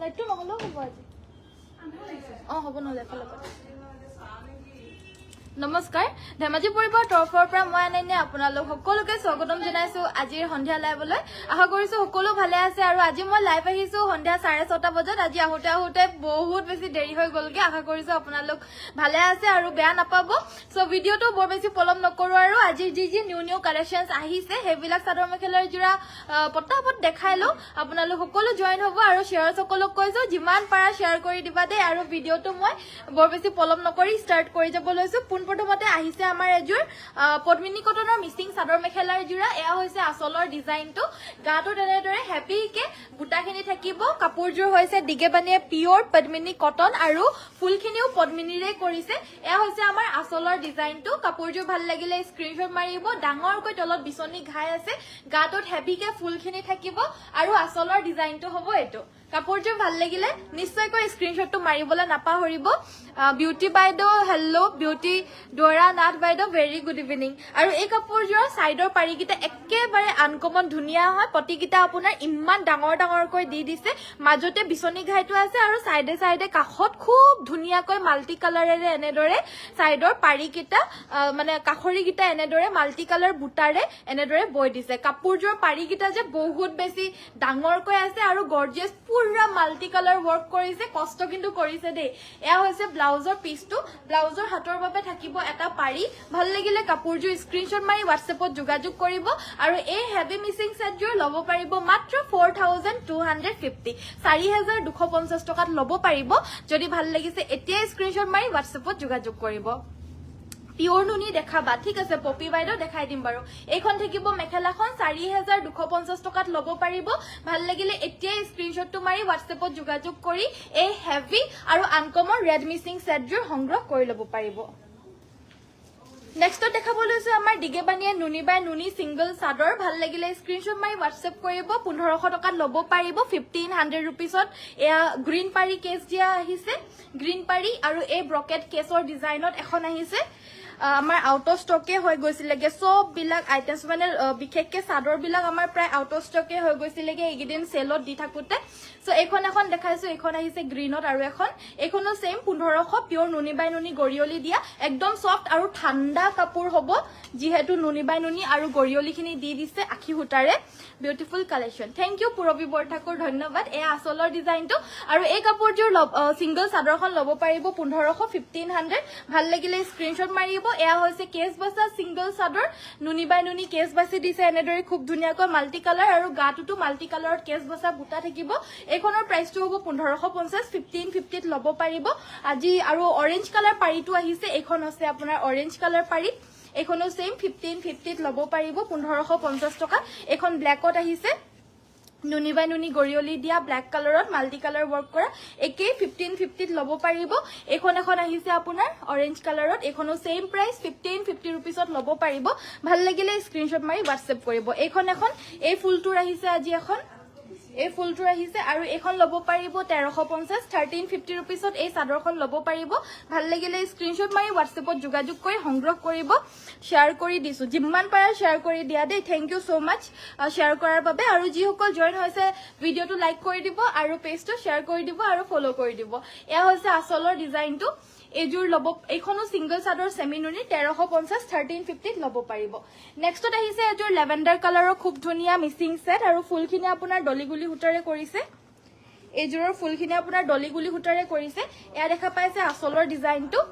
লাইটটো নহ'লেও হ'ব আজি হ'ব নহ'লে এফালে নমস্কাৰ ধেমাজি পৰিবাৰৰ তৰফৰ পৰা মই আনন্যে আপোনালোক সকলোকে স্বাগতম জনাইছো আজিৰ সন্ধিয়া লাইভলৈ আশা কৰিছো সকলো ভালে আছে আৰু আজি মই লাইভ আহিছো সন্ধিয়া 6:30 বজাত আজি আহোতে আহোতে বহুত বেছি দেৰি হৈ গলগে আশা কৰিছো আপোনালোক ভালে আছে আৰু বেয়া নাপাব সো ভিডিওটো বৰ বেছি পলম নকৰো আৰু আজি যি নিউ কালেকশনছ আহিছে হেবিলাক চাদৰ মেখেলাৰ জোৰা পটাপট দেখাই লও আপোনালোক সকলো জয়েন হ'ব আৰু শেয়াৰ সকলক কৈছো যিমান পাৰা শেয়াৰ কৰি দিবা দে আৰু ভিডিওটো মই বৰ বেছি পলম নকৰি ষ্টাৰ্ট কৰি যাব লৈছো প্ৰথমতে আহিছে আমাৰ এজোৰ পদ্মিনী কটনৰ মিচিং চাদৰ মেখেলাৰ জোৰা এয়া হৈছে আসলৰ ডিজাইনটো গাটো তেনেদৰে হেপিকে বুটাখিনি থাকিব কাপোৰজোৰ হৈছে দিগেবানিয়ে পিওৰ পদ্মিনী কটন আৰু ফুলখিনিও পদ্মিনীৰে কৰিছে এয়া হৈছে আমাৰ আসলৰ ডিজাইনটো কাপোৰজোৰ ভাল লাগিলে স্ক্ৰিনশ্বট মাৰিব ডাঙৰকৈ তলত বিচনী ঘাই আছে গাটোত হেপিকে ফুলখিনি থাকিব আৰু আসলৰ ডিজাইনটো হ'ব এটো কাপোৰজোৰ ভাল লাগিলে নিশ্চয়কৈ স্ক্ৰিনশ্বটটো মাৰিবলৈ নাপাহৰিব বিউটি বাইদেউ হেল্ল' বিউটি ডৰা নাথ বাইদেউ ভেৰি গুড ইভিনিং আৰু এই কাপোৰজোৰৰ চাইডৰ পাৰিকেইটা একেবাৰে আনকমন ধুনীয়া হয় পটিকেইটা আপোনাৰ ইমান ডাঙৰকৈ দি দিছে মাজতে বিচনী ঘাইটো আছে আৰু চাইডে চাইডে কাষত খুব ধুনীয়াকৈ মাল্টি কালাৰেৰে এনেদৰে চাইডৰ পাৰিকেইটা মানে কাখৰিকেইটা এনেদৰে মাল্টি কালাৰ বুটাৰে এনেদৰে বৈ দিছে কাপোৰজোৰ পাৰিকেইটা যে বহুত বেছি ডাঙৰকৈ আছে আৰু গৰ্জিয়াছ পুৰা মাল্টি কালাৰ ৱৰ্ক কৰিছে কষ্ট কিন্তু কৰিছে দেই এয়া হৈছে ব্লাউজৰ পিচটো ব্লাউজৰ হাতৰ বাবে থাকিব এটা পাৰি ভাল লাগিলে কাপোৰজোৰ স্ক্ৰিনশ্বট মাৰি হোৱাটছএপত যোগাযোগ কৰিব আৰু এই হেভি মিচিং সেটজোৰ ল'ব পাৰিব মাত্ৰ 4250 4250 টকাত ল'ব পাৰিব যদি ভাল লাগিছে এতিয়া স্ক্ৰিনশ্বট মাৰি হোৱাটছএপত যোগাযোগ কৰিব পিওৰ নুনি দেখাবা ঠিক আছে পপি বাইদেউ দেখাই দিম বাৰু এইখন থাকিব মেখেলাখন 4250 টকাত ল'ব পাৰিব ভাল লাগিলে এতিয়া স্ক্ৰিনশ্বটটো মাৰি হোৱাটছএপত যোগাযোগ কৰি এই হেভি আৰু আনকমন ৰেড মিচিং সেটজোৰ সংগ্ৰহ কৰি ল'ব পাৰিব নেক্সট দেখাব লৈছো আমাৰ দিগেবানিয়ে নুনি বাই নুনি সিঙ্গল চাদৰ ভাল লাগিলে স্ক্ৰিনশ্বট মাৰি হোৱাটছএপ কৰিব 1500 টকাত ল'ব পাৰিব 1500 रुपीसত এয়া গ্ৰীণ পাৰি কেছ দিয়া আহিছে গ্ৰীণ পাৰি আৰু এই ব্ৰকেট কেছৰ ডিজাইনত এখন আহিছে আমাৰ আউট অফ ষ্টকে হৈ গৈছিলেগে সব বিলাক আইটেমছ মানে বিশেষকে চাদৰ বিলাক আমাৰ প্ৰায় আউট অফ ষ্টকে হৈ গৈছিলেগে এইকেইদিন সেলত দি থাকোতে সো এখন দেখাইছো এখন আহিছে গ্ৰীণত আৰু এখনো সেম 1500 পিওৰ নুনি বাই নুনি গৰিয়লি দিয়া একদম সফট আৰু ঠাণ্ডা কাপোৰ হ'ব যিহেতু নুনি বাই নুনি আৰু গৰিয়লিখিনি দি দিছে আখি হুটাৰে beautiful collection thank you Purabi Borthakur ধন্যবাদ এয়া আসলৰ ডিজাইনটো আৰু এই কাপোৰজোৰ সিঙ্গল চাদৰখন ল'ব পাৰিব 1500 ভাল লাগিলে স্ক্ৰিনশ্বট মাৰিব এয়া হৈছে কেছ বাছা সিঙ্গল চাদৰ নুনি বাই নুনি কেছ বাছি দিছে এনেদৰে খুব ধুনীয়াকৈ মাল্টি কালাৰ আৰু গাটোতো মাল্টি কালাৰত কেছ বাছা বুটা থাকিব এইখনৰ প্ৰাইসটো হ'ব 1550 1550 ত ল'ব পাৰিব আজি আৰু অৰেঞ্জ কালাৰ পাৰিটো আহিছে এইখন আছে আপোনাৰ অৰেঞ্জ কালাৰ পাৰি এইখনো সেম 1550 ত ল'ব পাৰিব 1550 টকা এখন ব্ল্যাকত আহিছে নুনি বাই নুনি গৰিয়লি দিয়া ব্ল্যাক কালাৰত মাল্টি কালাৰ ৱৰ্ক কৰা একে 1550 ত ল'ব পাৰিব এখন আহিছে আপোনাৰ অৰেঞ্জ কালাৰত এখনো সেম প্ৰাইস 1550 रुपीसত ল'ব পাৰিব ভাল লাগিলে স্ক্ৰিনশ্বট মাৰি হোৱাটছএপ কৰিব এখন এই ফুলটোৰ আহিছে আজি এখন এই ফুলটোৰ আহিছে আৰু এখন ল'ব পাৰিব 1350 1350 रुपीसত এই চাদৰখন ল'ব পাৰিব ভাল লাগিলে স্ক্ৰিনশ্বট মাৰি হোৱাটছএপত যোগাযোগ কৰি সংগ্ৰহ কৰিব শেয়াৰ কৰি দিছো যিমান পাৰা শেয়াৰ কৰি দিয়া দেই thank you so mass share কৰাৰ বাবে আৰু যিসকল জয়েন হৈছে ভিডিওটো লাইক কৰি দিব আৰু পেজটো শেয়াৰ কৰি দিব আৰু ফলো কৰি দিব এয়া হৈছে আসলৰ ডিজাইনটো এজোৰ ল'ব এইখনো সিঙ্গল চাদৰ সেমি নুনি 1350 1350 ল'ব পাৰিব নেক্সটত আহিছে এজোৰ লেভেণ্ডাৰ কালাৰৰ খুব ধুনীয়া মিচিং সেট আৰু ফুলখিনি আপোনাৰ ডলিগুলি হুটাৰে কৰিছে এজোৰৰ ফুলখিনি আপোনাৰ ডলিগুলি হুটাৰে কৰিছে এয়া দেখা পাইছে আসলৰ ডিজাইনটো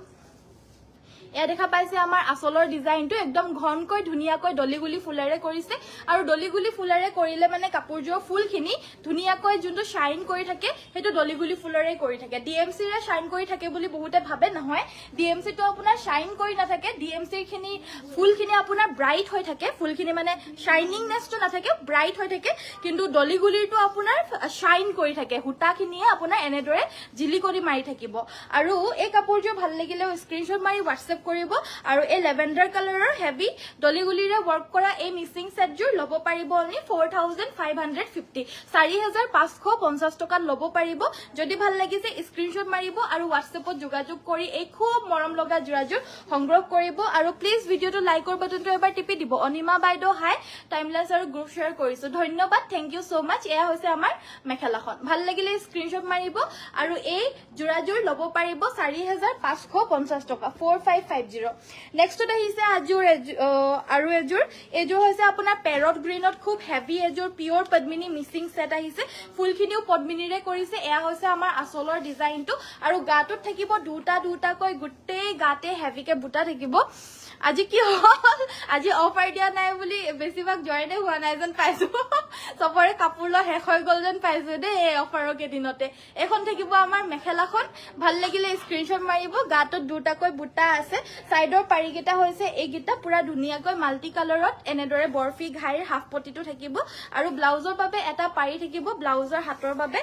এয়া দেখা পাইছে আমাৰ আসলৰ ডিজাইনটো একদম ঘনকৈ ধুনীয়াকৈ ডলিগুলি ফুলেৰে কৰিছে আৰু ডলিগুলি ফুলেৰে কৰিলে মানে কাপোৰজোৰ ফুলখিনি ধুনীয়াকৈ যোনটো শাইন কৰি থাকে হেতু ডলিগুলি ফুলেৰে কৰি থাকে ডিএমসি ৰে শাইন কৰি থাকে বুলি বহুতে ভাবে নহয় ডিএমসি তো আপোনাৰ শাইন কৰি নাথাকে ডিএমসি খিনি ফুলখিনি আপোনাৰ ব্ৰাইট হৈ থাকে ফুলখিনি মানে শাইনিংনেছটো নাথাকে ব্ৰাইট হৈ থাকে কিন্তু ডলিগুলিটো আপোনাৰ শাইন কৰি থাকে হুটাখিনিয়ে আপোনাৰ এনেদৰে জিলি কৰি মাৰি থাকিব আৰু এই কাপোৰজোৰ ভাল লাগিলে স্ক্ৰিনশ্বট মাৰি হোৱাটছএপ কৰিব আৰু এই লেভেণ্ডাৰ কালাৰৰ হেভি ডলিগুলিৰে ৱৰ্ক কৰা এই মিচিং সেটজোৰ ল'ব পাৰিব অনলি 4550 4550 টকাত ল'ব পাৰিব যদি ভাল লাগিছে স্ক্ৰিনশ্বট মাৰিব আৰু WhatsAppত যোগাযোগ কৰি এই খুব মৰম লগা জোৰাজোৰ সংগ্ৰহ কৰিব আৰু প্লিজ ভিডিওটো লাইকৰ বাটনটো এবাৰ টিপি দিব অনিমা বাইদেউ হাই টাইমলেছ আৰু গ্ৰুপ শেয়াৰ কৰিছো ধন্যবাদ থ্যাংক ইউ সো মাচ এয়া হৈছে আমাৰ মেখেলাখন ভাল লাগিলে স্ক্ৰিনশ্বট মাৰিব আৰু এই জোৰাজোৰ ল'ব পাৰিব 4550 টকা 4550 নেক্সটত আহিছে আজোৰ আৰু এজোৰ হৈছে আপোনাৰ পেৰট গ্ৰীনত খুব হেভি এজোৰ পিওৰ পদ্মিনী মিচিং সেট আহিছে ফুলখিনিও পদ্মিনীৰে কৰিছে এয়া হৈছে আমাৰ আসলৰ ডিজাইনটো আৰু গাটোত থাকিব দুটাকৈ গোটেই গাতে হেভিকে বুটা থাকিব আজি কি হল আজি অফাৰ দিয়া নাই বুলি বেছিভাগ জয়েনে হোৱা নাই যেন পাইছো সবৰে কাপোৰ লৈ শেষ হৈ গল যেন পাইছো দেই এই অফাৰৰ কেদিনতে এখন থাকিব আমাৰ মেখেলাখন ভাল লাগিলে স্ক্ৰিনশ্বট মাৰিব গাটোত দুটাকৈ বুটা আছে সাইডৰ পাৰিকেইটা হৈছে এইকেইটা পুৰা ধুনীয়াকৈ মাল্টি কালাৰত এনেদৰে বৰফি ঘাইৰ হাফ পটিটো থাকিব আৰু ব্লাউজৰ বাবে এটা পাৰি থাকিব ব্লাউজৰ হাতৰ বাবে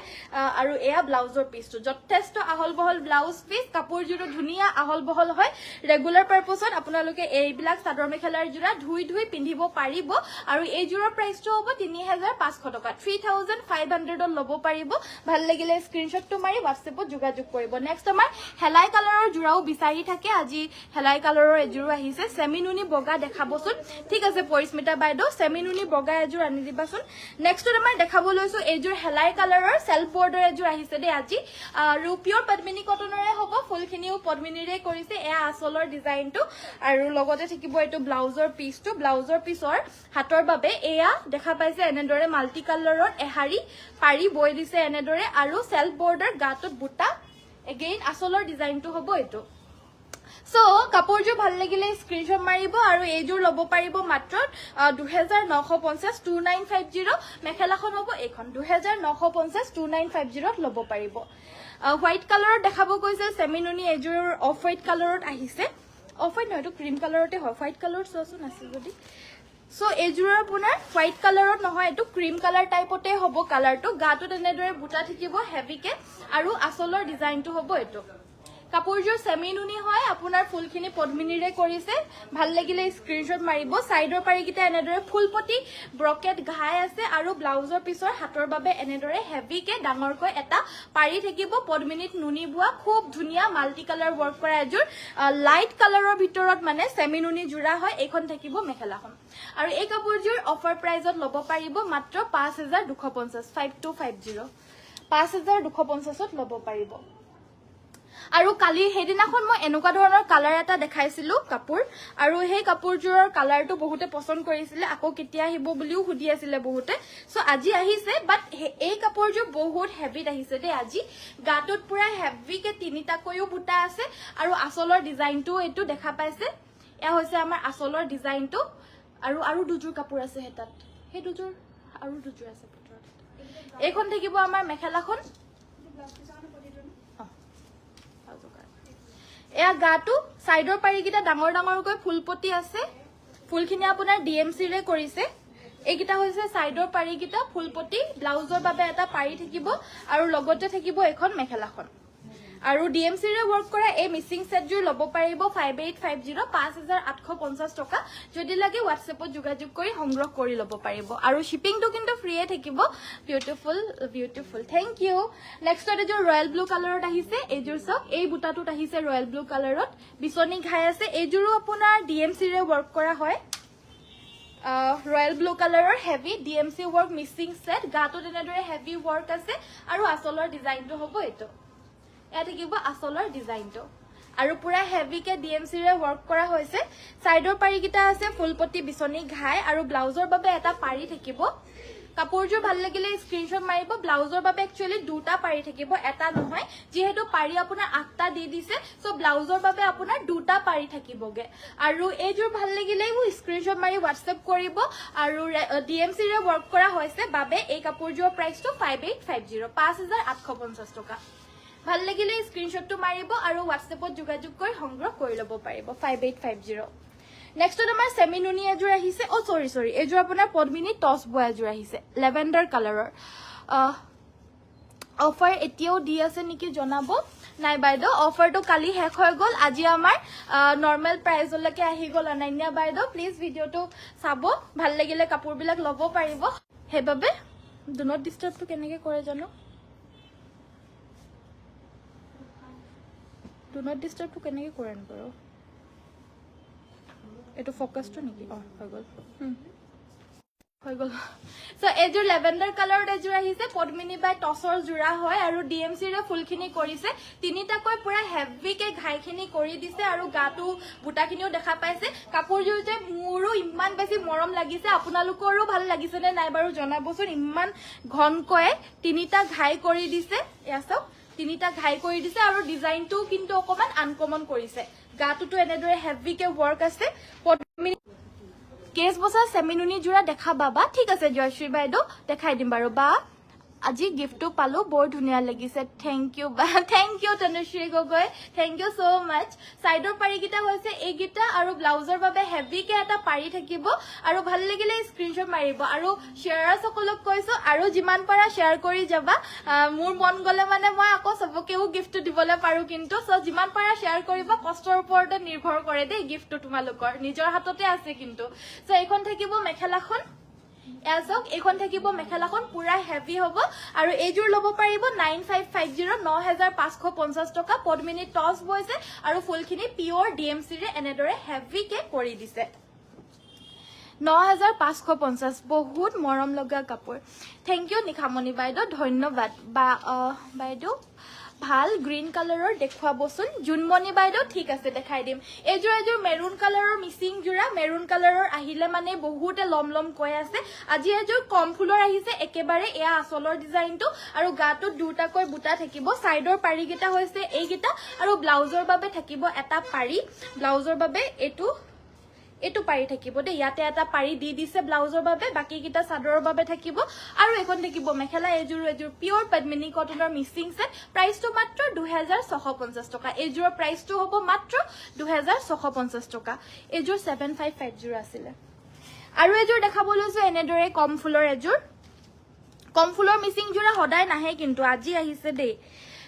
আৰু এয়া ব্লাউজৰ পিছটো যথেষ্ট আহল বহল ব্লাউজ পিছ কাপোৰযোৰো ধুনীয়া আহল বহল হয় ৰেগুলাৰ পাৰপছত আপোনালোকে এইবিলাক চাদৰ মেখেলাৰ জোৰা ধুই পিন্ধিব পাৰিব আৰু এই জোৰৰ প্ৰাইসটো হ'ব 3500 টকা 3500 ল'ব পাৰিব ভাল লাগিলে স্ক্ৰিনশ্বটটো মাৰি WhatsAppত যোগাযোগ কৰিব নেক্সট আমাৰ হেলাই কালাৰৰ জোৰাও বিচাৰি থাকে আজি হেলাই কালাৰৰ এজোৰ আহিছে সেমিনুনি বগা দেখাবচোন ঠিক আছে পৰিস্মিতা বাইদেউ সেমিনুনি বগা এজোৰ আনি দিবাচোন নেক্সটত আমাৰ দেখাব লৈছো এজোৰ হেলাই কালাৰৰ সেলফ বৰ্ডৰ এজোৰ আহিছে দে আজি আৰু পিওৰ পদ্মিনী কটনৰে হ'ব ফুলখিনিও পদ্মিনীৰে কৰিছে এয়া আসলৰ ডিজাইনটো আৰু লগতে থাকিব এটো ব্লাউজৰ পিছটো ব্লাউজৰ পিছৰ হাতৰ বাবে এয়া দেখা পাইছে এনেদৰে মাল্টি কালাৰৰ এহাৰি পাৰি বৈ দিছে এনেদৰে আৰু সেলফ বৰ্ডাৰ গাটোত বুটা এগেইন আসলৰ ডিজাইনটো হ'ব এটো সো কাপোৰযোৰ ভাল লাগিলে স্ক্ৰিনশ্বট মাৰিব আৰু এইযোৰ ল'ব পাৰিব মাত্ৰ 2950 2950 মেখেলাখন হ'ব এখন 2950 2950 ল'ব পাৰিব হোৱাইট কালাৰত দেখাব কৈছে সেমিনুনি এইযোৰ অফ হোৱাইট কালাৰত আহিছে অফ হোৱাইট নহয় ক্ৰীম কালাৰতে হয় হোৱাইট কালাৰত চোৱাচোন আছে যদি সো এইযোৰৰ আপোনাৰ হোৱাইট কালাৰত নহয় এটো ক্ৰীম কালাৰ টাইপতে হ'ব কালাৰটো গাটোত এনেদৰে বুটা থাকিব হেভিকে আৰু আসলৰ ডিজাইনটো হ'ব এটো কাপোৰযোৰ সেমিনুনি হয় আপোনাৰ ফুলখিনি পদ্মিনীৰে কৰিছে ভাল লাগিলে স্ক্ৰিনশ্বট মাৰিব সাইডৰ পাৰিকিটা এনেদৰে ফুলপটি ব্ৰকেট ঘাই আছে আৰু ব্লাউজৰ পিছৰ হাতৰ বাবে এনেদৰে হেভিকে ডাঙৰকৈ এটা পাৰি থাকিব পদ্মিনীত নুনি বুৱা খুব ধুনীয়া মাল্টি কালাৰ ৱৰ্ক কৰা এজোৰ লাইট কালাৰৰ ভিতৰত মানে সেমিনুনি জোৰা হয় এইখন থাকিব মেখেলাখন আৰু এই কাপোৰযোৰ অফাৰ প্ৰাইজত ল'ব পাৰিব মাত্ৰ 5250 5250 5250ত ল'ব পাৰিব আৰু কালি হেদিনাখন মই এনেকুৱা ধৰণৰ কালাৰ এটা দেখাইছিলো কাপোৰ আৰু সেই কাপোৰযোৰৰ কালাৰটো বহুতে পছন্দ কৰিছিলে আকৌ কেতিয়া আহিব বুলিও সুধি আছিল বহুতে সো আজি আহিছে বাট এই কাপোৰযোৰ বহুত হেভিত আহিছে দে আজি গাটোত পুৰা হেভিকে তিনিটাকৈও বুটা আছে আৰু আসলৰ ডিজাইনটো এটো দেখা পাইছে এয়া হৈছে আমাৰ আসলৰ ডিজাইনটো আৰু দুজোৰ কাপোৰ আছে হেতাত হে দুজোৰ আৰু দুজোৰ আছে ভিতৰত এইখন থাকিব আমাৰ মেখেলাখন এয়া গাটো সাইডৰ পাৰিকিটা ডাঙৰকৈ ফুলপটি আছে ফুলখিনি আপোনাৰ ডিএমসি ৰে কৰিছে এইকিটা হৈছে সাইডৰ পাৰিকিটা ফুলপটি ব্লাউজৰ বাবে এটা পাৰি থাকিব আৰু লগতে থাকিব এখন মেখেলাখন আৰু ডিএমসি ৰে ৱৰ্ক কৰা এই মিচিং সেটজোৰ ল'ব পাৰিব 5850 5850 টকা যদি লাগে WhatsAppত যোগাযোগ কৰি সংগ্ৰহ কৰি ল'ব পাৰিব আৰু শিপিংটো কিন্তু ফ্ৰীয়ে থাকিব বিউটিফুল থ্যাংক ইউ নেক্সটত এজোৰ ৰয়েল ব্লু কালাৰত আহিছে এইজোৰ সব এই বুটাটোত আহিছে ৰয়েল ব্লু কালাৰত বিছনি ঘাই আছে এইজোৰো আপোনাৰ ডিএমসি ৰে ৱৰ্ক কৰা হয় ৰয়েল ব্লু কালাৰৰ heavy DMC work Mising set গাটোত এনেদৰে হেভি ৱৰ্ক আছে আৰু আসলৰ ডিজাইনটো হ'ব এটো এটা থাকিব আসলৰ ডিজাইনটো আৰু পুৰা হেভিকে ডিএমসি ৰে ৱৰ্ক কৰা হৈছে সাইডৰ পাৰিকিটা আছে ফুলপটি বিছনি ঘাই আৰু ব্লাউজৰ বাবে এটা পাৰি থাকিব কাপোৰযোৰ ভাল লাগিলে স্ক্ৰিনশ্বট মাৰিব ব্লাউজৰ বাবে একচুয়ালি দুটা পাৰি থাকিব এটা নহয় যেহেতু পাৰি আপোনাৰ 8টা দি দিছে সো ব্লাউজৰ বাবে আপোনাৰ দুটা পাৰি থাকিবগে আৰু এইযোৰ ভাল লাগিলে স্ক্ৰিনশ্বট মাৰি WhatsApp কৰিব আৰু ডিএমসি ৰে ৱৰ্ক কৰা হৈছে বাবে এই কাপোৰযোৰৰ প্ৰাইসটো 5850 5850 টকা ভাল লাগিলে স্ক্ৰিনশ্বটটো মাৰিব আৰু WhatsAppত যোগাযোগ কৰি সংগ্ৰহ কৰি ল'ব পাৰিব 5850 নেক্সটত আমাৰ সেমিনুনি এজোৰ আহিছে সৰি এজোৰ আপোনাৰ পদ্মিনী টস বয় এজোৰ আহিছে লেভেণ্ডাৰ কালাৰৰ অফাৰ এতিয়াও দি আছে নেকি জনাব নাই বাইদেউ অফাৰটো কালি শেষ হৈ গ'ল আজি আমাৰ নৰ্মেল প্ৰাইজলৈকে আহি গ'ল অনন্যা বাইদেউ প্লিজ ভিডিঅ'টো চাব ভাল লাগিলে কাপোৰবিলাক ল'ব পাৰিব সেইবাবে ডু নট ডিষ্টাৰ্বটো কেনেকৈ কৰে জানো ডু নট ডিষ্টাৰ্বটো কেনেকৈ কৰে বাৰু এইটো ফ'কাছটো নেকি হৈ গ'ল হৈ গ'ল সো এযোৰ লেভেণ্ডাৰ কালাৰত এযোৰ আহিছে পদ্মিনী বাই টছৰ জোৰা হয় আৰু ডিএমচিৰে ফুলখিনি কৰিছে তিনিটাকৈ পুৰা হেভিকে ঘাইখিনি কৰি দিছে আৰু গাটো বুটাখিনিও দেখা পাইছে কাপোৰযোৰ যে মোৰো ইমান বেছি মৰম লাগিছে আপোনালোকৰো ভাল লাগিছে নে নাই বাৰু জনাবচোন ইমান ঘনকৈ তিনিটা ঘাই কৰি দিছে এয়া চাওক তিনিটা ঘাই কৰি দিছে আৰু ডিজাইনটো কিন্তু অকমান আনকমন কৰিছে গাটোতো এনেদৰে হেভিকে ৱৰ্ক আছে পদ্মিনী কেছ বছা সেমিনুনি জোৰা দেখা বাবা ঠিক আছে জয়শ্ৰী বাইদেউ দেখাই দিম বাৰু বা আজি গিফ্টটো পালো বৰ ধুনীয়া লাগিছে থেংক ইউ বা thank you Tanushree Gogoi thank you so much সাইডৰ পাৰিকিটা হৈছে এইগিটা আৰু ব্লাউজৰ বাবে হেভিকে এটা পাৰি থাকিব আৰু ভাল লাগিলে স্ক্ৰীনশ্বট মাৰিব আৰু শ্বেয়াৰসকলক কৈছো আৰু যিমান পাৰা শ্বেয়াৰ কৰি যাবা মোৰ মন গলে মানে মই আকৌ সবকেও গিফ্ট দিবলৈ পাৰো কিন্তু সো যিমান পাৰা শ্বেয়াৰ কৰিব কষ্টৰ ওপৰতে নিৰ্ভৰ কৰে দেই গিফ্টটো তোমালোকৰ নিজৰ হাততে আছে কিন্তু সো এইখন থাকিব মেখেলাখন এজক এখন থাকিব মেখেলাখন পুৰা হেভি হ'ব আৰু এইযোৰ ল'ব পাৰিব 9550 9550 টকা পদ্মিনী টছ বৈছে আৰু ফুলখিনি পিওৰ ডিএমচি ৰে এনেদৰে হেভিকে কৰি দিছে 9550 বহুত মৰম লগা কাপোৰ থ্যাংক ইউ নিখামনি বাইদেউ ধন্যবাদ বা বাইদেউ ভাল গ্ৰীন কালাৰৰ দেখুৱাবচোন জুনমণি বাইদেউ ঠিক আছে দেখাই দিম এযোৰ মেৰুন কালাৰৰ মিচিং জোৰা মেৰুন কালাৰৰ আহিলে মানে বহুতে লম কৈ আছে আজি এযোৰ কম ফুলৰ আহিছে একেবাৰে এয়া আচলৰ ডিজাইনটো আৰু গাটো দুটাকৈ বুটা থাকিব সাইডৰ পাৰিকেইটা হৈছে এইকেইটা আৰু ব্লাউজৰ বাবে থাকিব এটা পাৰি ব্লাউজৰ বাবে এটো পাৰি থাকিব দে ইয়াতে এটা পাৰি দি দিছে ব্লাউজৰ বাবে বাকি কিটা সাদৰৰ বাবে থাকিব আৰু এখন থাকিব মেখেলা এযোৰ পিওৰ পদ্মিনী কটনৰ মিক্সিং সেট প্ৰাইসটো মাত্ৰ 2650 টকা এযোৰ প্ৰাইসটো হ'ব মাত্ৰ 2650 টকা এযোৰ 7550 আছিল আৰু এযোৰ দেখাব লৈছো এনেদৰে কম ফুলৰ এযোৰ কম ফুলৰ মিক্সিং জোৰা সদায় নাহে কিন্তু আজি আহিছে দে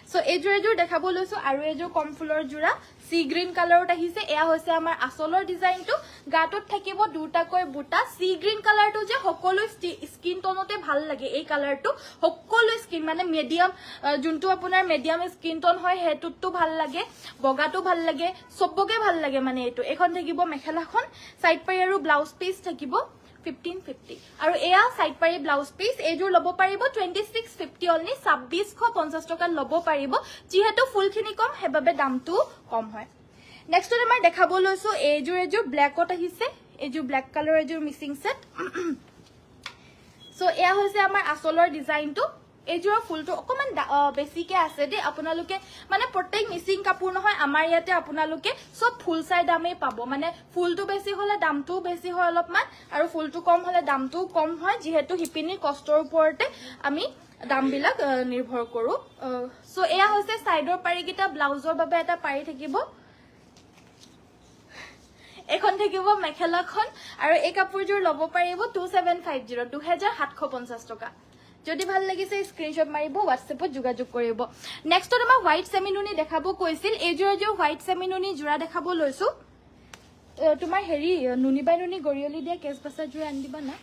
সো এযোৰ দেখাব লৈছো আৰু এযোৰ কম ফুলৰ জোৰা সি গ্ৰীন কালাৰত আহিছে এয়া হৈছে আমাৰ আচলৰ ডিজাইনটো গাটোত থাকিব দুটাকৈ বুটা সি গ্ৰীন কালাৰটো যে সকলো স্কিন টোনতে ভাল লাগে এই কালাৰটো সকলো স্কিন মানে মিডিয়াম যোনটো আপোনাৰ মিডিয়াম স্কিন টোন হয় হেতুটো ভাল লাগে বগাটো ভাল লাগে সবকে ভাল লাগে মানে এটো এখন থাকিব মেখেলাখন সাইড পাই আৰু ব্লাউজ পিস থাকিব 1550 আৰু এয়া সাইড পাৰি ব্লাউজ পিস এযোৰ ল'ব পাৰিব 2650 অনলি 2650 টকা ল'ব পাৰিব যিহেতু ফুলখিনি কম হেবাবে দামটো কম হয় নেক্সট আমাৰ দেখাব লৈছো এযোৰ ব্ল্যাকত আহিছে এযোৰ ব্ল্যাক কালাৰ এযোৰ মিক্সিং সেট সো এয়া হৈছে আমাৰ আচলৰ ডিজাইনটো এযোৰ ফুলটো অকমান বেছিকে আছে দে আপোনালোকে মানে প্ৰত্যেক মিক্সিং কাপোৰ নহয় আমাৰ ইয়াতে আপোনালোকে সব ফুল চাই দামে পাব মানে ফুলটো বেছি হলে দামটো বেছি হয় অলপমান আৰু ফুলটো কম হলে দামটো কম হয় যেহেতু হিপিনিৰ কষ্টৰ ওপৰতে আমি দামবিলাক নিৰ্ভৰ কৰো সো এয়া হৈছে সাইডৰ পাৰিকিটা ব্লাউজৰ বাবে এটা পাৰি থাকিব এখন থাকিব মেখেলাখন আৰু এই কাপোৰযোৰ ল'ব পাৰিব 2750 2750 টকা যদি ভাল লাগিছে স্ক্ৰিনশ্বট মাৰিব WhatsAppত যোগাযোগ কৰিব নেক্সটত আমাৰ হোৱাইট সেমিনুনি দেখাব কৈছিল এযোৰ হোৱাইট সেমিনুনি জোৰা দেখাব লৈছো তোমাৰ হেৰি নুনি বাই নুনি গৰিয়লি দিয়া কেছ বাছা জোৰা আনিবা না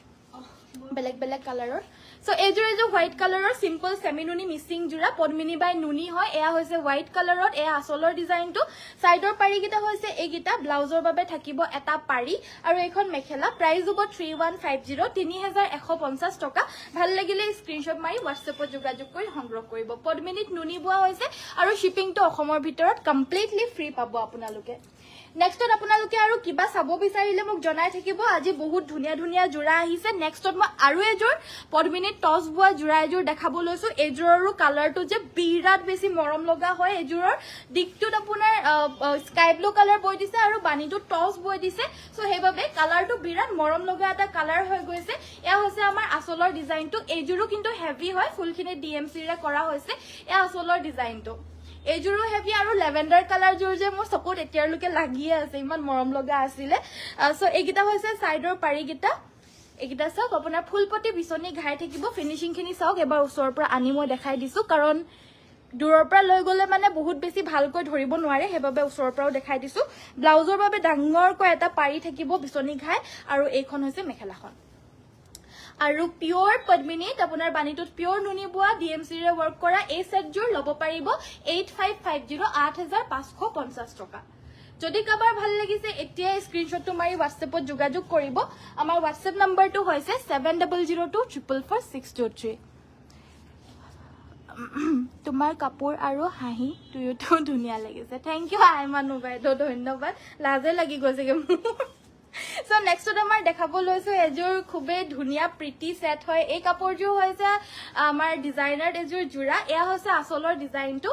বেলেগ কালাৰৰ সো এযোৰ হোৱাইট কালাৰৰ সিম্পল সেমিনুনি মিক্সিং জোৰা পদ্মিনী বাই নুনি হয় এয়া হৈছে হোৱাইট কালাৰত এয়া আচলৰ ডিজাইনটো সাইডৰ পাৰিকিটা হৈছে এইগিটা ব্লাউজৰ বাবে থাকিব এটা পাৰি আৰু এখন মেখেলা প্ৰাইস হ'ব 3150 3150 টকা ভাল লাগিলে স্ক্ৰিনশ্বট মাৰি WhatsAppত যোগাযোগ কৰি সংগ্ৰহ কৰিব পদ্মিনীত নুনি বোৱা হৈছে আৰু শিপিংটো অসমৰ ভিতৰত কমপ্লিটলি ফ্ৰী পাব আপোনালোকে নেক্সটত আপোনালোকে আৰু কিবা চাব বিচাৰিলে মোক জনাই থাকিব আজি বহুত ধুনীয়া জোৰা আহিছে নেক্সটত মই আৰু এযোৰ পদ্মিনীত টছ বোৱা জোৰা এযোৰ দেখাব লৈছো এযোৰৰো কালাৰটো যে বিৰাট বেছি মৰম লগা হয় এযোৰৰ দিকটোত আপোনাৰ স্কাই ব্লু কালাৰ বৈ দিছে আৰু বানিটো টছ বৈ দিছে সো হেবাবে কালাৰটো বিৰাট মৰম লগা এটা কালাৰ হৈ গৈছে এয়া হৈছে আমাৰ আচলৰ ডিজাইনটো এযোৰো কিন্তু হেভি হয় ফুলখিনি ডিএমচি ৰে কৰা হৈছে এয়া আচলৰ ডিজাইনটো এযোৰো হেভি আৰু লেভেণ্ডাৰ কালাৰ জোৰ যে মোৰ চকুত এতিয়ালৈকে লাগিয়ে আছে ইমান মৰম লগা আছিল সো এইগিটা হৈছে সাইডৰ পাৰিকিটা এইকেইটা চাওক আপোনাৰ ফুলপতি বিচনী ঘাই থাকিব ফিনিচিংখিনি চাওক এবাৰ ওচৰৰ পৰা আনি মই দেখাই দিছোঁ কাৰণ দূৰৰ পৰা লৈ গ'লে মানে বহুত বেছি ভালকৈ ধৰিব নোৱাৰে সেইবাবে ওচৰৰ পৰাও দেখাই দিছোঁ ব্লাউজৰ বাবে ডাঙৰকৈ এটা পাৰি থাকিব বিচনী ঘাই আৰু এইখন হৈছে মেখেলাখন আৰু পিওৰ পদ্মিনীত আপোনাৰ বাণীটোত পিওৰ নুনি বোৱা ডিএমচিৰে ৱৰ্ক কৰা এই সেটযোৰ ল'ব পাৰিব 8550 8550 টকা যদি কাবাৰ ভাল লাগিছে এতিয়া স্ক্ৰিনশ্বটটো মাৰি WhatsAppত যোগাযোগ কৰিব আমাৰ WhatsApp নম্বৰটো হৈছে 7002444623 তোমাৰ কাপোৰ আৰু হাঁহি দুয়োটো ধুনীয়া লাগিছে থেংক ইউ আইমানু বাইদেউ ধন্যবাদ লাজে লাগি গৈছেগে মোৰ সো নেক্সটত আমাৰ দেখাব লৈছো এযোৰ খুবেই ধুনীয়া প্ৰিটি সেট হয় এই কাপোৰযোৰ হৈছে আমাৰ ডিজাইনাৰ এযোৰ জোৰা এয়া হৈছে আচলৰ ডিজাইনটো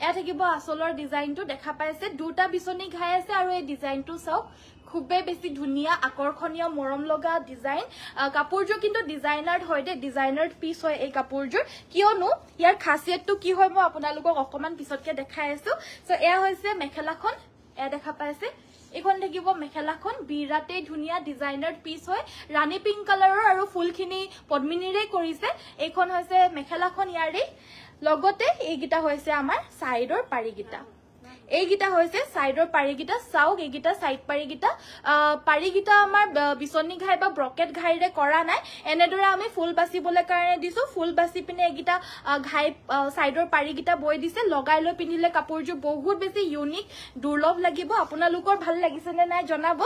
এয়া থাকিব আচলৰ ডিজাইনটো দেখা পাইছে দুটা বিচনী ঘাই আছে আৰু এই ডিজাইনটো চাওক খুবেই বেছি ধুনীয়া আকৰ্ষণীয় মৰম লগা ডিজাইন কাপোৰযোৰ কিন্তু ডিজাইনাৰ হয় দে ডিজাইনাৰ পিস হয় এই কাপোৰযোৰ কিয়নো ইয়াৰ খাসিয়তটো কি হয় মই আপোনালোকক অকমান পিছতকে দেখাই আছো সো এয়া হৈছে মেখেলাখন এয়া দেখা পাইছে এখন থাকিব মেখেলাখন বিৰাটেই ধুনীয়া ডিজাইনাৰ পিস হয় ৰাণী পিংক কালাৰৰ আৰু ফুলখিনি পদ্মিনীৰে কৰিছে এইখন হৈছে মেখেলাখন ইয়াৰে লগতে এইগিটা হৈছে আমাৰ সাইডৰ পাৰিগিটা এইগিটা হৈছে সাইডৰ পাৰিগিটা চাওক এইগিটা সাইড পাৰিগিটা আমাৰ বিচনী ঘাই বা ব্ৰকেট ঘাইৰে কৰা নাই এনেদৰে আমি ফুল বাচিবলৈ কাৰণে দিছো ফুল বাচি পিনে এইগিটা ঘাই সাইডৰ পাৰিগিটা বৈ দিছে লগাই লৈ পিন্ধিলে কাপোৰযোৰ বহুত বেছি ইউনিক দুৰ্লভ লাগিব আপোনালোকৰ ভাল লাগিছে নে নাই জনাব